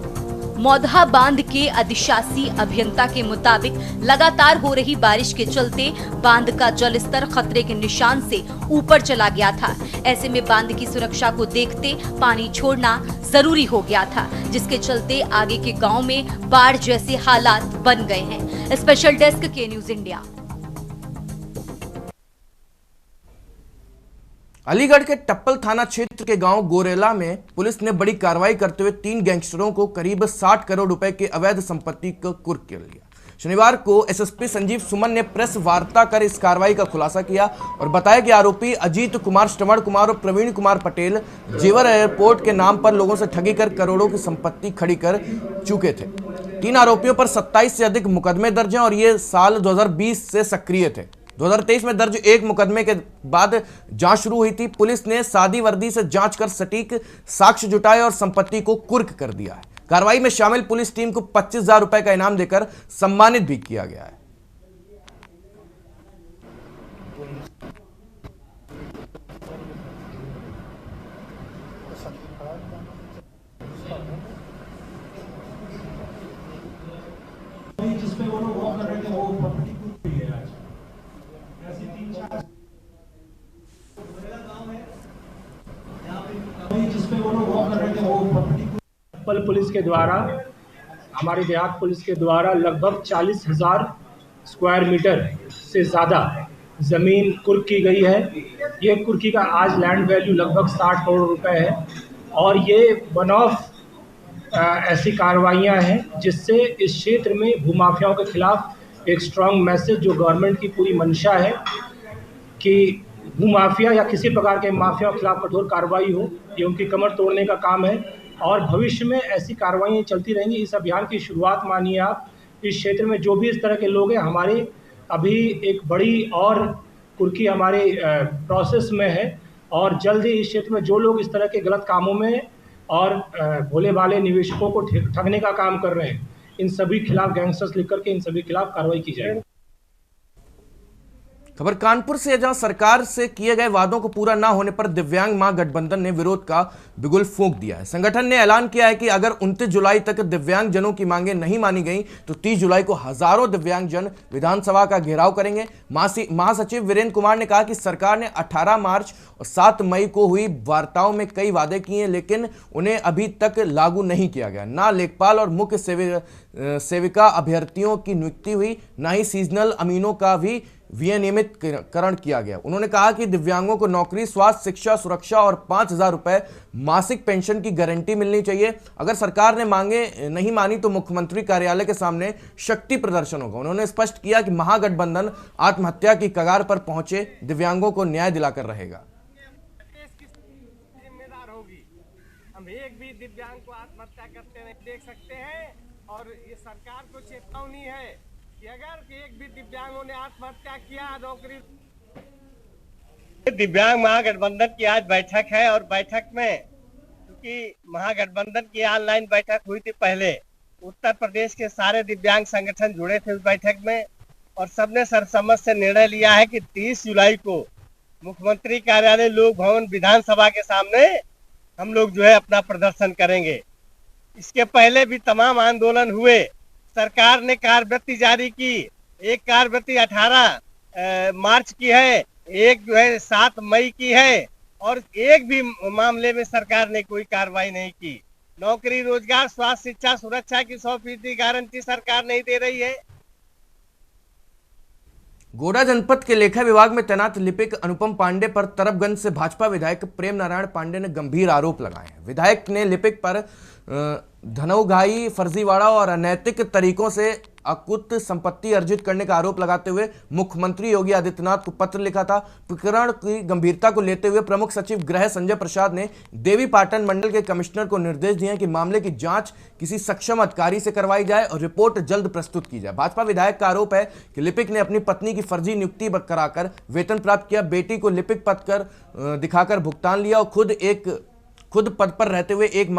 मौदहा बांध के अधिशासी अभियंता के मुताबिक लगातार हो रही बारिश के चलते बांध का जल स्तर खतरे के निशान से ऊपर चला गया था। ऐसे में बांध की सुरक्षा को देखते पानी छोड़ना जरूरी हो गया था, जिसके चलते आगे के गांव में बाढ़ जैसे हालात बन गए हैं। स्पेशल डेस्क के न्यूज इंडिया। अलीगढ़ के टप्पल थाना क्षेत्र के गांव गोरेला में पुलिस ने बड़ी कार्रवाई करते हुए 3 गैंगस्टरों को करीब 60 करोड़ रुपए के अवैध संपत्ति को कुर्क कर लिया। शनिवार को एसएसपी संजीव सुमन ने प्रेस वार्ता कर इस कार्रवाई का खुलासा किया और बताया कि आरोपी अजीत कुमार, श्रवण कुमार और प्रवीण कुमार पटेल जेवर एयरपोर्ट के नाम पर लोगों से ठगी कर करोड़ों की संपत्ति खड़ी कर चुके थे। 3 आरोपियों पर 27 से अधिक मुकदमे दर्ज हैं और ये साल 2020 से सक्रिय थे। 2023 में दर्ज एक मुकदमे के बाद जांच शुरू हुई थी। पुलिस ने सादी वर्दी से जांच कर सटीक साक्ष्य जुटाए और संपत्ति को कुर्क कर दिया है। कार्रवाई में शामिल पुलिस टीम को 25,000 रुपए का इनाम देकर सम्मानित भी किया गया है। टप्पल पुलिस के द्वारा, हमारी देहात पुलिस के द्वारा लगभग 40,000 स्क्वायर मीटर से ज़्यादा ज़मीन कुर्क की गई है। ये कुर्की का आज लैंड वैल्यू लगभग 60 करोड़ रुपए है और ये वन ऑफ ऐसी कार्रवाइयाँ हैं जिससे इस क्षेत्र में भूमाफियाओं के खिलाफ एक स्ट्रांग मैसेज, जो गवर्नमेंट की पूरी मंशा है कि भूमाफिया या किसी प्रकार के माफिया के खिलाफ कठोर कार्रवाई हो, ये उनकी कमर तोड़ने का काम है और भविष्य में ऐसी कार्रवाई चलती रहेंगी। इस अभियान की शुरुआत मानिए आप, इस क्षेत्र में जो भी इस तरह के लोग हैं, हमारे अभी एक बड़ी और कुर्की हमारे प्रोसेस में है और जल्द ही इस क्षेत्र में जो लोग इस तरह के गलत कामों में और भोले भाले निवेशकों को ठगने का काम कर रहे हैं, इन सभी खिलाफ गैंगस्टर्स लिख करके इन सभी खिलाफ कार्रवाई की जाएगी। खबर कानपुर से, जहां सरकार से किए गए वादों को पूरा ना होने पर दिव्यांग महागठबंधन ने विरोध का बिगुल फूंक दिया है। संगठन ने ऐलान किया है कि अगर 29 जुलाई तक दिव्यांग जनों की मांगें नहीं मानी गई तो 30 जुलाई को हजारों दिव्यांग जन विधानसभा का घेराव करेंगे। महासचिव वीरेंद्र कुमार ने कहा कि सरकार ने 18 मार्च और 7 मई को हुई वार्ताओं में कई वादे किए हैं, लेकिन उन्हें अभी तक लागू नहीं किया गया। ना लेखपाल और मुख्य सेविका अभ्यर्थियों की नियुक्ति हुई, ना ही सीजनल अमीनों का भी विनियमितकरण किया गया। उन्होंने कहा कि दिव्यांगों को नौकरी, स्वास्थ्य, शिक्षा, सुरक्षा और 5,000 रुपए मासिक पेंशन की गारंटी मिलनी चाहिए। अगर सरकार ने मांगे नहीं मानी तो मुख्यमंत्री कार्यालय के सामने शक्ति प्रदर्शन होगा। उन्होंने स्पष्ट किया कि महागठबंधन आत्महत्या की कगार पर पहुंचे दिव्यांगों को न्याय दिलाकर रहेगा। हम एक भी दिव्यांग को आत्महत्या करते नहीं देख सकते हैं और ये सरकार को चेतावनी है कि अगर एक भी दिव्यांगों ने आत्महत्या किया, नौकरी। दिव्यांग महागठबंधन की आज बैठक है और बैठक में क्योंकि महागठबंधन की ऑनलाइन बैठक हुई थी पहले, उत्तर प्रदेश के सारे दिव्यांग संगठन जुड़े थे उस बैठक में और सबने सर्वसम्मत से निर्णय लिया है कि 30 जुलाई को मुख्यमंत्री कार्यालय, लोक भवन, विधानसभा के सामने हम लोग जो है अपना प्रदर्शन करेंगे। इसके पहले भी तमाम आंदोलन हुए, सरकार ने कार्यवृत्ति जारी की, एक कार्यवृत्ति 18 मार्च की है, एक जो है 7 मई की है और एक भी मामले में सरकार ने कोई कार्रवाई नहीं की। नौकरी, रोजगार, स्वास्थ्य, शिक्षा, सुरक्षा की 100% गारंटी सरकार नहीं दे रही है। गोड्डा जनपद के लेखा विभाग में तैनात लिपिक अनुपम पांडे पर तरबगंज से भाजपा विधायक प्रेम नारायण पांडे ने गंभीर आरोप लगाए हैं। विधायक ने लिपिक पर धनौघाई, फर्जीवाड़ा और अनैतिक तरीकों से अकुत संपत्ति अर्जित करने का आरोप लगाते हुए मुख्यमंत्री योगी आदित्यनाथ को पत्र लिखा था। प्रकरण की गंभीरता को लेते हुए प्रमुख सचिव गृह संजय प्रसाद ने देवीपाटन मंडल के कमिश्नर को निर्देश दिए कि मामले की जांच किसी सक्षम अधिकारी से करवाई जाए और रिपोर्ट जल्द प्रस्तुत की जाए। भाजपा विधायक का आरोप है कि लिपिक ने अपनी पत्नी की फर्जी नियुक्ति कराकर वेतन प्राप्त किया, बेटी को लिपिक पद कर दिखाकर भुगतान लिया और खुद पद पर रहते हुए एक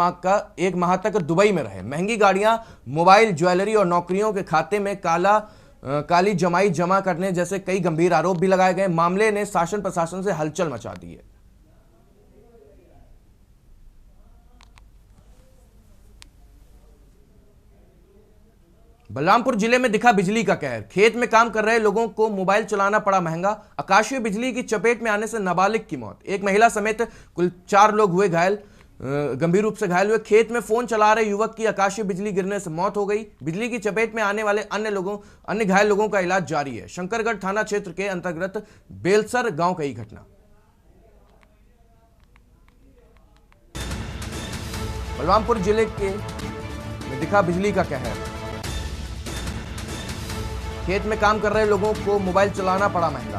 माह तक दुबई में रहे। महंगी गाड़ियां, मोबाइल, ज्वेलरी और नौकरियों के खाते में काली जमाई जमा करने जैसे कई गंभीर आरोप भी लगाए गए। मामले ने शासन प्रशासन से हलचल मचा दी है। बलरामपुर जिले में दिखा बिजली का कहर। खेत में काम कर रहे लोगों को मोबाइल चलाना पड़ा महंगा। आकाशीय बिजली की चपेट में आने से नाबालिग की मौत। एक महिला समेत कुल 4 लोग हुए घायल, गंभीर रूप से घायल हुए। खेत में फोन चला रहे युवक की आकाशीय बिजली गिरने से मौत हो गई। बिजली की चपेट में आने वाले अन्य घायल लोगों का इलाज जारी है। शंकरगढ़ थाना क्षेत्र के अंतर्गत बेलसर गांव का ही घटना। बलरामपुर जिले में दिखा बिजली का कहर। खेत में काम कर रहे लोगों को मोबाइल चलाना पड़ा महंगा।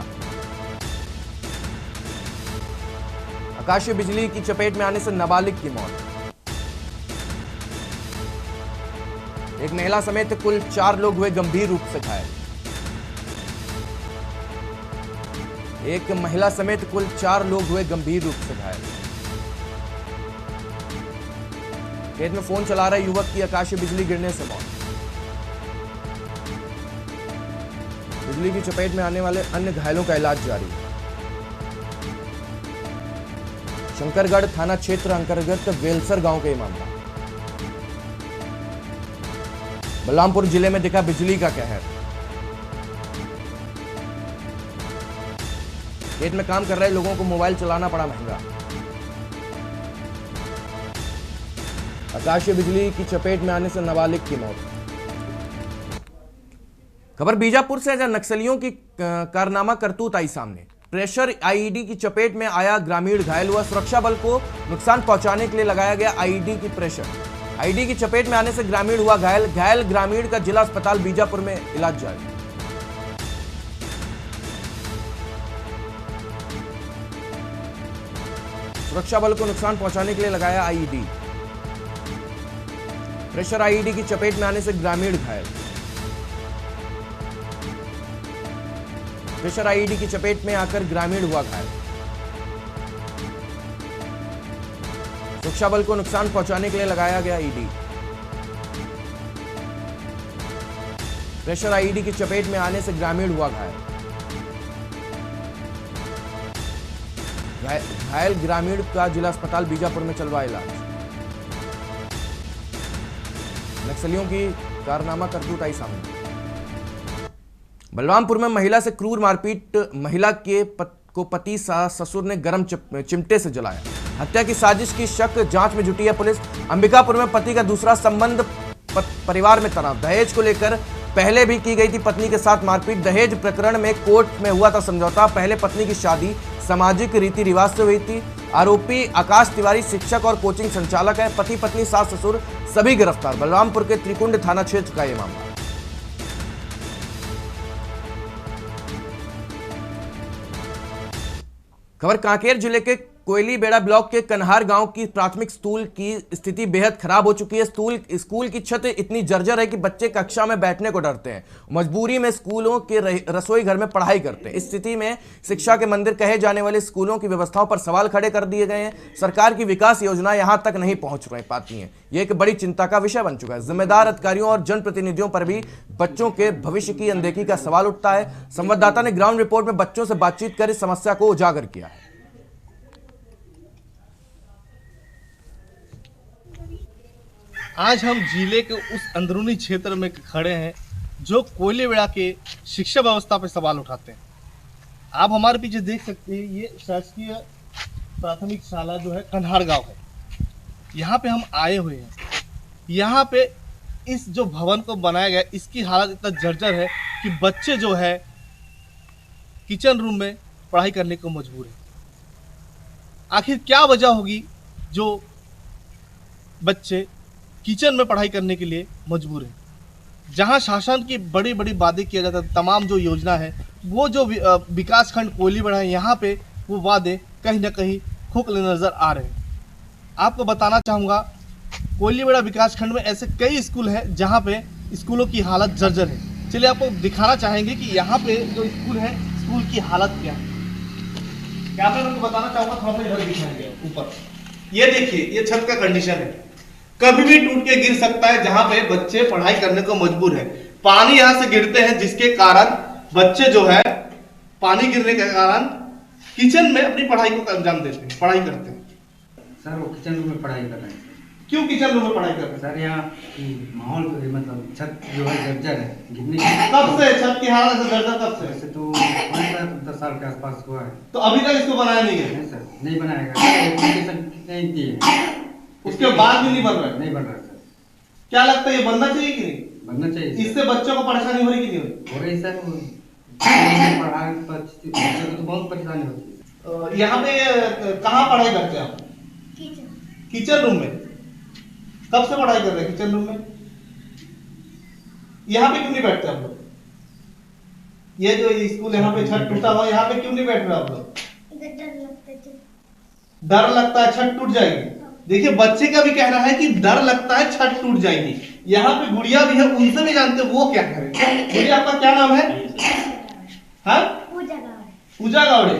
आकाशीय बिजली की चपेट में आने से नाबालिग की मौत। एक महिला समेत कुल 4 लोग हुए गंभीर रूप से घायल। एक महिला समेत कुल 4 लोग हुए गंभीर रूप से घायल। खेत में फोन चला रहे युवक की आकाशीय बिजली गिरने से मौत। बिजली की चपेट में आने वाले अन्य घायलों का इलाज जारी है। शंकरगढ़ थाना क्षेत्र अंतर्गत वेलसर गांव का ये मामला। बलरामपुर जिले में दिखा बिजली का कहर। खेत में काम कर रहे लोगों को मोबाइल चलाना पड़ा महंगा। आकाशीय बिजली की चपेट में आने से नाबालिग की मौत। खबर बीजापुर से, जहां नक्सलियों की कारनामा करतूत आई सामने। प्रेशर आईईडी की चपेट में आया ग्रामीण घायल हुआ। सुरक्षा बल को नुकसान पहुंचाने के लिए लगाया गया आईईडी की प्रेशर। आईईडी की चपेट में आने से ग्रामीण हुआ घायल ग्रामीण का जिला अस्पताल बीजापुर में इलाज जारी। सुरक्षा बल को नुकसान पहुंचाने के लिए लगाया आईईडी। प्रेशर आईईडी की चपेट में आने से ग्रामीण घायल। प्रेशर आईईडी की चपेट में आकर ग्रामीण हुआ घायल। सुरक्षा बल को नुकसान पहुंचाने के लिए लगाया गया ईडी। प्रेशर आईईडी की चपेट में आने से ग्रामीण हुआ घायल ग्रामीण का जिला अस्पताल बीजापुर में चल रहा इलाज। नक्सलियों की कारनामा करतूत आई सामने। बलरामपुर में महिला से क्रूर मारपीट। महिला को पति ससुर ने गरम चिमटे से जलाया। हत्या की साजिश की शक, जांच में जुटी है पुलिस। अंबिकापुर में पति का दूसरा संबंध, परिवार में तनाव। दहेज को लेकर पहले भी की गई थी पत्नी के साथ मारपीट। दहेज प्रकरण में कोर्ट में हुआ था समझौता। पहले पत्नी की शादी सामाजिक रीति रिवाज से हुई थी। आरोपी आकाश तिवारी शिक्षक और कोचिंग संचालक है। पति पत्नी सास ससुर सभी गिरफ्तार। बलरामपुर के त्रिकुंड थाना क्षेत्र का यह मामला। खबर कांकेर जिले के कोयली बेड़ा ब्लॉक के कन्हार गांव की प्राथमिक स्कूल की स्थिति बेहद खराब हो चुकी है। स्कूल की छत इतनी जर्जर है कि बच्चे कक्षा में बैठने को डरते हैं। मजबूरी में स्कूलों के रसोई घर में पढ़ाई करते हैं। इस स्थिति में शिक्षा के मंदिर कहे जाने वाले स्कूलों की व्यवस्थाओं पर सवाल खड़े कर दिए गए हैं। सरकार की विकास योजना यहां तक नहीं पहुंच पाती है। यह एक बड़ी चिंता का विषय बन चुका है। जिम्मेदार अधिकारियों और जनप्रतिनिधियों पर भी बच्चों के भविष्य की अनदेखी का सवाल उठता है। संवाददाता ने ग्राउंड रिपोर्ट में बच्चों से बातचीत कर इस समस्या को उजागर किया है। आज हम जिले के उस अंदरूनी क्षेत्र में खड़े हैं जो कोयलीबेड़ा के शिक्षा व्यवस्था पर सवाल उठाते हैं। आप हमारे पीछे देख सकते हैं, ये शासकीय प्राथमिक शाला जो है कन्हार गांव है। यहाँ पे हम आए हुए हैं। यहाँ पे इस जो भवन को बनाया गया इसकी हालत इतना जर्जर है कि बच्चे जो है किचन रूम में पढ़ाई करने को मजबूर है। आखिर क्या वजह होगी जो बच्चे किचन में पढ़ाई करने के लिए मजबूर हैं? जहां शासन की बड़ी बड़ी वादे किया जाता है, तमाम जो योजना है, वो जो विकास खंड कोलीबेड़ा है, यहाँ पे वो वादे कहीं ना कहीं खोखले नज़र आ रहे हैं। आपको बताना चाहूँगा, कोलीबेड़ा विकास खंड में ऐसे कई स्कूल हैं जहाँ पे स्कूलों की हालत जर्जर है। चलिए आपको दिखाना चाहेंगे कि यहाँ पे जो स्कूल है, स्कूल की हालत क्या है। यहाँ पे आपको बताना चाहूँगा, थोड़ा सा इधर दिखाएंगे ऊपर। ये देखिए, ये छत का कंडीशन है, कभी भी टूट के गिर सकता है, जहाँ पे बच्चे पढ़ाई करने को मजबूर है। पानी यहाँ से गिरते हैं, जिसके कारण बच्चे जो है पानी गिरने के कारण किचन में अपनी पढ़ाई को अंजाम देते हैं, पढ़ाई करते हैं। सर वो किचन रूम में पढ़ाई कर रहे हैं। क्यों किचन रूम में पढ़ाई कर रहे हैं? सर यहाँ की माहौल मतलब छत जो है जर्जर है, गिरने की। कब से छत की हालत से जर्जर कब से? वैसे तो 10 साल के आसपास हुआ है। तो अभी तक इसको बनाया नहीं है? नहीं सर, नहीं बनाएगा। एप्लीकेशन नहीं दी है, उसके बाद भी नहीं बन रहा है? नहीं बन रहा सर। क्या लगता है ये बनना चाहिए कि नहीं? बनना चाहिए। इससे बच्चों को परेशानी हो रही कि नहीं हो रही? हो रही सर, पढ़ाई बच्चों को तो बहुत परेशानी होती है। यहाँ पे कहाँ पढ़ाई करते हैं आप? किचन रूम में। कब से पढ़ाई कर रहे हैं किचन रूम में? यहाँ पे क्यों नहीं बैठते आप लोग? ये जो स्कूल यहाँ पे छत टूटा हुआ, यहाँ पे क्यों नहीं बैठ रहे आप लोग? डर लगता है छत टूट जाएगी। देखिए, बच्चे का भी कहना है कि डर लगता है छत टूट जाएगी। यहाँ पे गुड़िया भी है, उनसे भी जानते वो क्या करें। गुड़िया, आपका क्या नाम है? हाँ, पूजा गावड़े।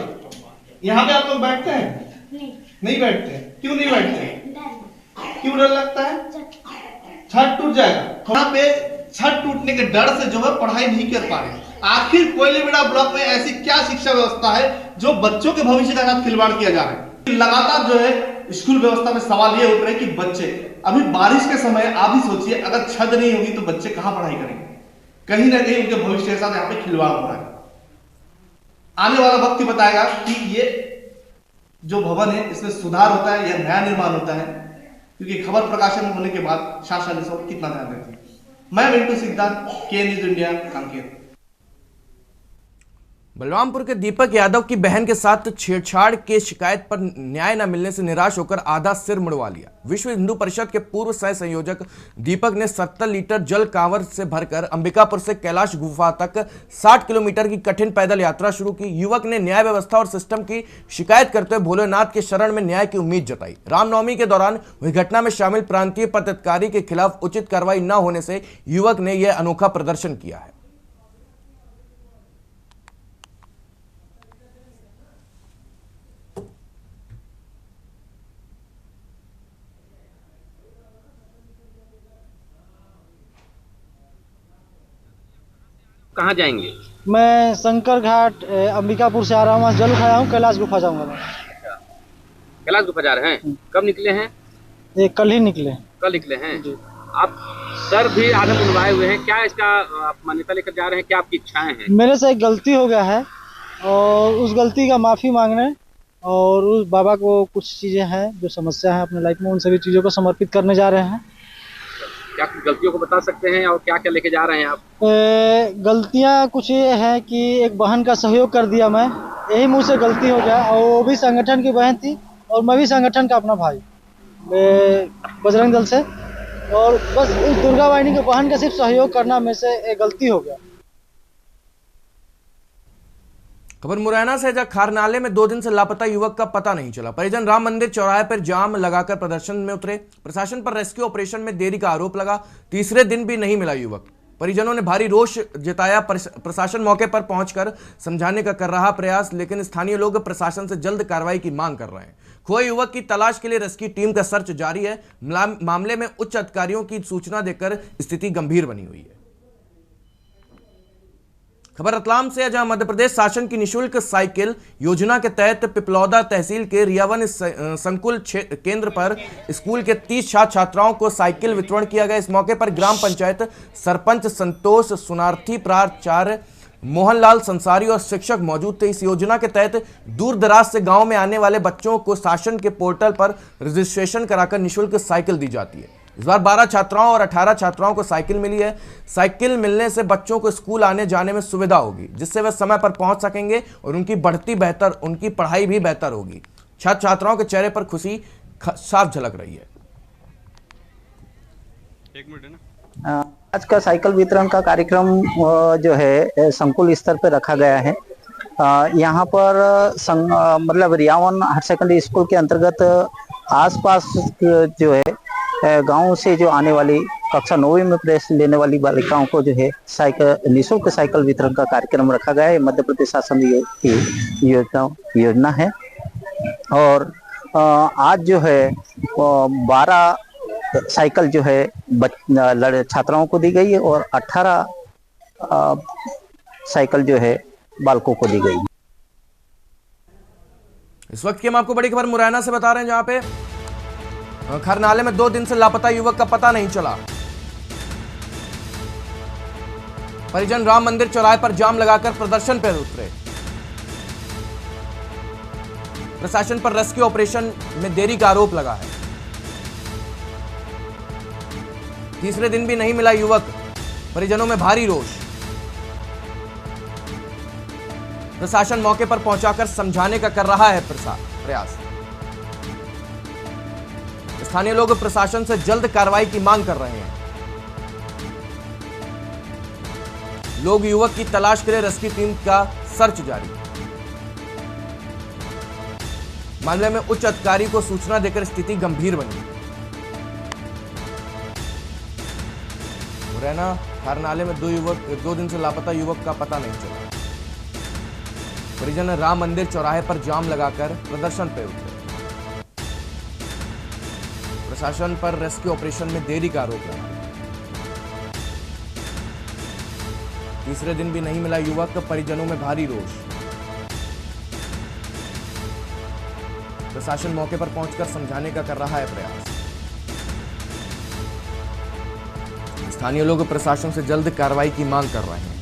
यहाँ पे आप लोग बैठते हैं? नहीं बैठते। क्यों नहीं बैठते? क्यों डर लगता है? छत टूट जाएगा। यहाँ पे छत टूटने के डर से जो है पढ़ाई नहीं कर पा रहे। आखिर कोयलीबेड़ा ब्लॉक में ऐसी क्या शिक्षा व्यवस्था है जो बच्चों के भविष्य के साथ खिलवाड़ किया जा रहा है? लगातार जो है स्कूल व्यवस्था में सवाल ये उठ रहे हैं कि बच्चे, अभी बारिश के समय आप ही सोचिए, अगर छत नहीं होगी तो बच्चे कहाँ पढ़ाई करेंगे? कहीं ना कहीं उनके भविष्य के साथ यहाँ पे खिलवाड़ हो रहा है। आने वाला वक्त ही बताएगा कि ये जो भवन है इसमें सुधार होता है या नया निर्माण होता है, क्योंकि खबर प्रकाशन होने के बाद शासन इस वक्त कितना ध्यान देती है। मैं मिंटू सिद्धार्थ, के न्यूज इंडिया, कांकेर। बलरामपुर के दीपक यादव की बहन के साथ छेड़छाड़ के शिकायत पर न्याय न मिलने से निराश होकर आधा सिर मुड़वा लिया। विश्व हिंदू परिषद के पूर्व सह संयोजक दीपक ने 70 लीटर जल कांवर से भरकर अंबिकापुर से कैलाश गुफा तक 60 किलोमीटर की कठिन पैदल यात्रा शुरू की। युवक ने न्याय व्यवस्था और सिस्टम की शिकायत करते हुए भोलेनाथ के शरण में न्याय की उम्मीद जताई। रामनवमी के दौरान हुई घटना में शामिल प्रांतीय पदाधिकारी के खिलाफ उचित कार्रवाई न होने से युवक ने यह अनोखा प्रदर्शन किया है। कहाँ जाएंगे? मैं शंकर घाट अंबिकापुर से आ रहा हूँ, वहाँ जल उठाया हूँ, कैलाश गुफा जाऊँगा मैं। कैलाश गुफा जा रहे हैं? कब निकले हैं? कल ही निकले। कल निकले हैं? आप सर भी आधे मुंडवाए हुए हैं, क्या इसका आप मान्यता लेकर जा रहे हैं? क्या आपकी इच्छाएं हैं? मेरे से एक गलती हो गया है और उस गलती का माफ़ी मांगने और उस बाबा को कुछ चीज़ें हैं जो समस्या है अपने लाइफ में, उन सभी चीज़ों को समर्पित करने जा रहे हैं। क्या गलतियों को बता सकते हैं और क्या क्या लेके जा रहे हैं आप? गलतियां कुछ ये है कि एक बहन का सहयोग कर दिया मैं, यही मुझसे गलती हो गया, और वो भी संगठन की बहन थी और मैं भी संगठन का अपना भाई बजरंग दल से, और बस उस दुर्गा वाहिनी के बहन का सिर्फ सहयोग करना मेरे से एक गलती हो गया। खबर मुरैना से, जहां खारनाले में 2 दिन से लापता युवक का पता नहीं चला। परिजन राम मंदिर चौराहे पर जाम लगाकर प्रदर्शन में उतरे। प्रशासन पर रेस्क्यू ऑपरेशन में देरी का आरोप लगा। तीसरे दिन भी नहीं मिला युवक। परिजनों ने भारी रोष जताया। प्रशासन मौके पर पहुंचकर समझाने का कर रहा प्रयास, लेकिन स्थानीय लोग प्रशासन से जल्द कार्रवाई की मांग कर रहे हैं। खोए युवक की तलाश के लिए रेस्क्यू टीम का सर्च जारी है। मामले में उच्च अधिकारियों की सूचना देकर स्थिति गंभीर बनी हुई है। खबर रतलाम से, जहां मध्य प्रदेश शासन की निशुल्क साइकिल योजना के तहत पिपलौदा तहसील के रियावन संकुल केंद्र पर स्कूल के 30 छात्र छात्राओं को साइकिल वितरण किया गया। इस मौके पर ग्राम पंचायत सरपंच संतोष सुनार्थी, प्राचार्य मोहनलाल संसारी और शिक्षक मौजूद थे। इस योजना के तहत दूर दराज से गांव में आने वाले बच्चों को शासन के पोर्टल पर रजिस्ट्रेशन कराकर निःशुल्क साइकिल दी जाती है। इस बार 12 छात्राओं और 18 छात्राओं को साइकिल मिली है। साइकिल मिलने से बच्चों को स्कूल आने जाने में सुविधा होगी, जिससे वे समय पर पहुंच सकेंगे और उनकी पढ़ाई भी बेहतर होगी। छात्र छात्राओं के चेहरे पर खुशी साफ झलक रही है। एक मिनट है ना। आज का साइकिल वितरण का कार्यक्रम जो है संकुल स्तर पर रखा गया है। यहाँ पर मतलब रियावन हायर सेकेंडरी स्कूल के अंतर्गत आसपास जो है गांव से जो आने वाली कक्षा 9वीं में प्रवेश लेने वाली बालिकाओं को जो है साइकिल निःशुल्क साइकिल वितरण का कार्यक्रम रखा गया है। मध्य प्रदेश शासन की योजना है और आज जो है 12 साइकिल जो है छात्राओं को दी गई है और 18 साइकिल जो है बालकों को दी गई। इस वक्त की हम आपको बड़ी खबर मुरैना से बता रहे हैं, जहां पे खरनाले में 2 दिन से लापता युवक का पता नहीं चला। परिजन राम मंदिर चौराहे पर जाम लगाकर प्रदर्शन पर उतरे। प्रशासन पर रेस्क्यू ऑपरेशन में देरी का आरोप लगा है। तीसरे दिन भी नहीं मिला युवक, परिजनों में भारी रोष। प्रशासन मौके पर पहुंचाकर समझाने का कर रहा है प्रयास। स्थानीय लोग प्रशासन से जल्द कार्रवाई की मांग कर रहे हैं। लोग युवक की तलाश के लिए रेस्क्यू टीम का सर्च जारी। मामले में उच्च अधिकारी को सूचना देकर स्थिति गंभीर बनी। मुरैना खरनाले में 2 दिन से लापता युवक का पता नहीं चला। परिजन ने राम मंदिर चौराहे पर जाम लगाकर प्रदर्शन पर उतरे। प्रशासन पर रेस्क्यू ऑपरेशन में देरी का आरोप लगा। तीसरे दिन भी नहीं मिला युवक, परिजनों में भारी रोष। प्रशासन मौके पर पहुंचकर समझाने का कर रहा है प्रयास। स्थानीय लोग प्रशासन से जल्द कार्रवाई की मांग कर रहे हैं।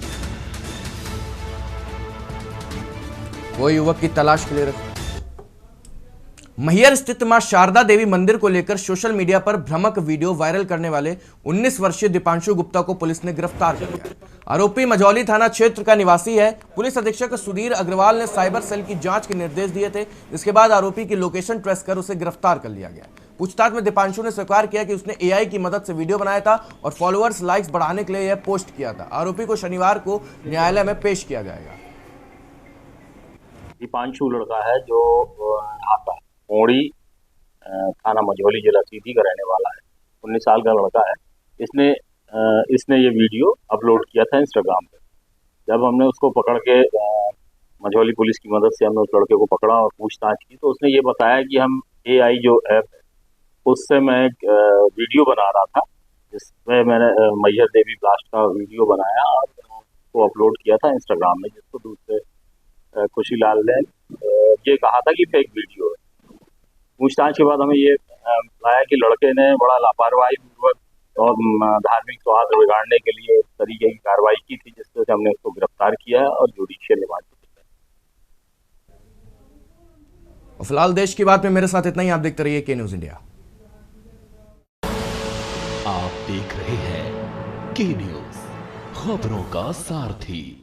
वो युवक की तलाश के लिए मैहर स्थित मां शारदा देवी मंदिर को लेकर सोशल मीडिया पर भ्रामक वीडियो वायरल करने वाले 19 वर्षीय दीपांशु गुप्ता को पुलिस ने गिरफ्तार कर लिया। आरोपी मझौली थाना क्षेत्र का निवासी है। पुलिस अधीक्षक सुधीर अग्रवाल ने साइबर सेल की जांच के निर्देश दिए थे, जिसके बाद आरोपी की लोकेशन ट्रेस कर उसे गिरफ्तार कर लिया गया। पूछताछ में दीपांशु ने स्वीकार किया कि उसने एआई की मदद से वीडियो बनाया था और फॉलोअर्स लाइक्स बढ़ाने के लिए यह पोस्ट किया था। आरोपी को शनिवार को न्यायालय में पेश किया जाएगा। दीपांशु लड़का है जो यहाँ का मोड़ी थाना मझौली जिला सीधी का रहने वाला है। 19 साल का लड़का है। इसने ये वीडियो अपलोड किया था इंस्टाग्राम पे। जब हमने उसको पकड़ के मझौली पुलिस की मदद से हमने उस लड़के को पकड़ा और पूछताछ की, तो उसने ये बताया कि हम एआई जो ऐप है उससे मैं एक वीडियो बना रहा था, जिसमें मैंने मैहर देवी ब्लास्ट का वीडियो बनाया और उसको अपलोड किया था इंस्टाग्राम में, जिसको दूसरे खुशीलाल ने ये कहा था कि फेक वीडियो है। पूछताछ के बाद हमें ये आया कि लड़के ने बड़ा लापरवाही पूर्वक और धार्मिक सौहार्द बिगाड़ने के लिए इस तरीके की कार्रवाई की थी, जिससे हमने उसको गिरफ्तार किया है और जुडिशियल रिमांड किया। फिलहाल देश की बात में मेरे साथ इतना ही। आप देखते रहिए के न्यूज इंडिया। आप देख रहे हैं के न्यूज, खबरों का सारथी।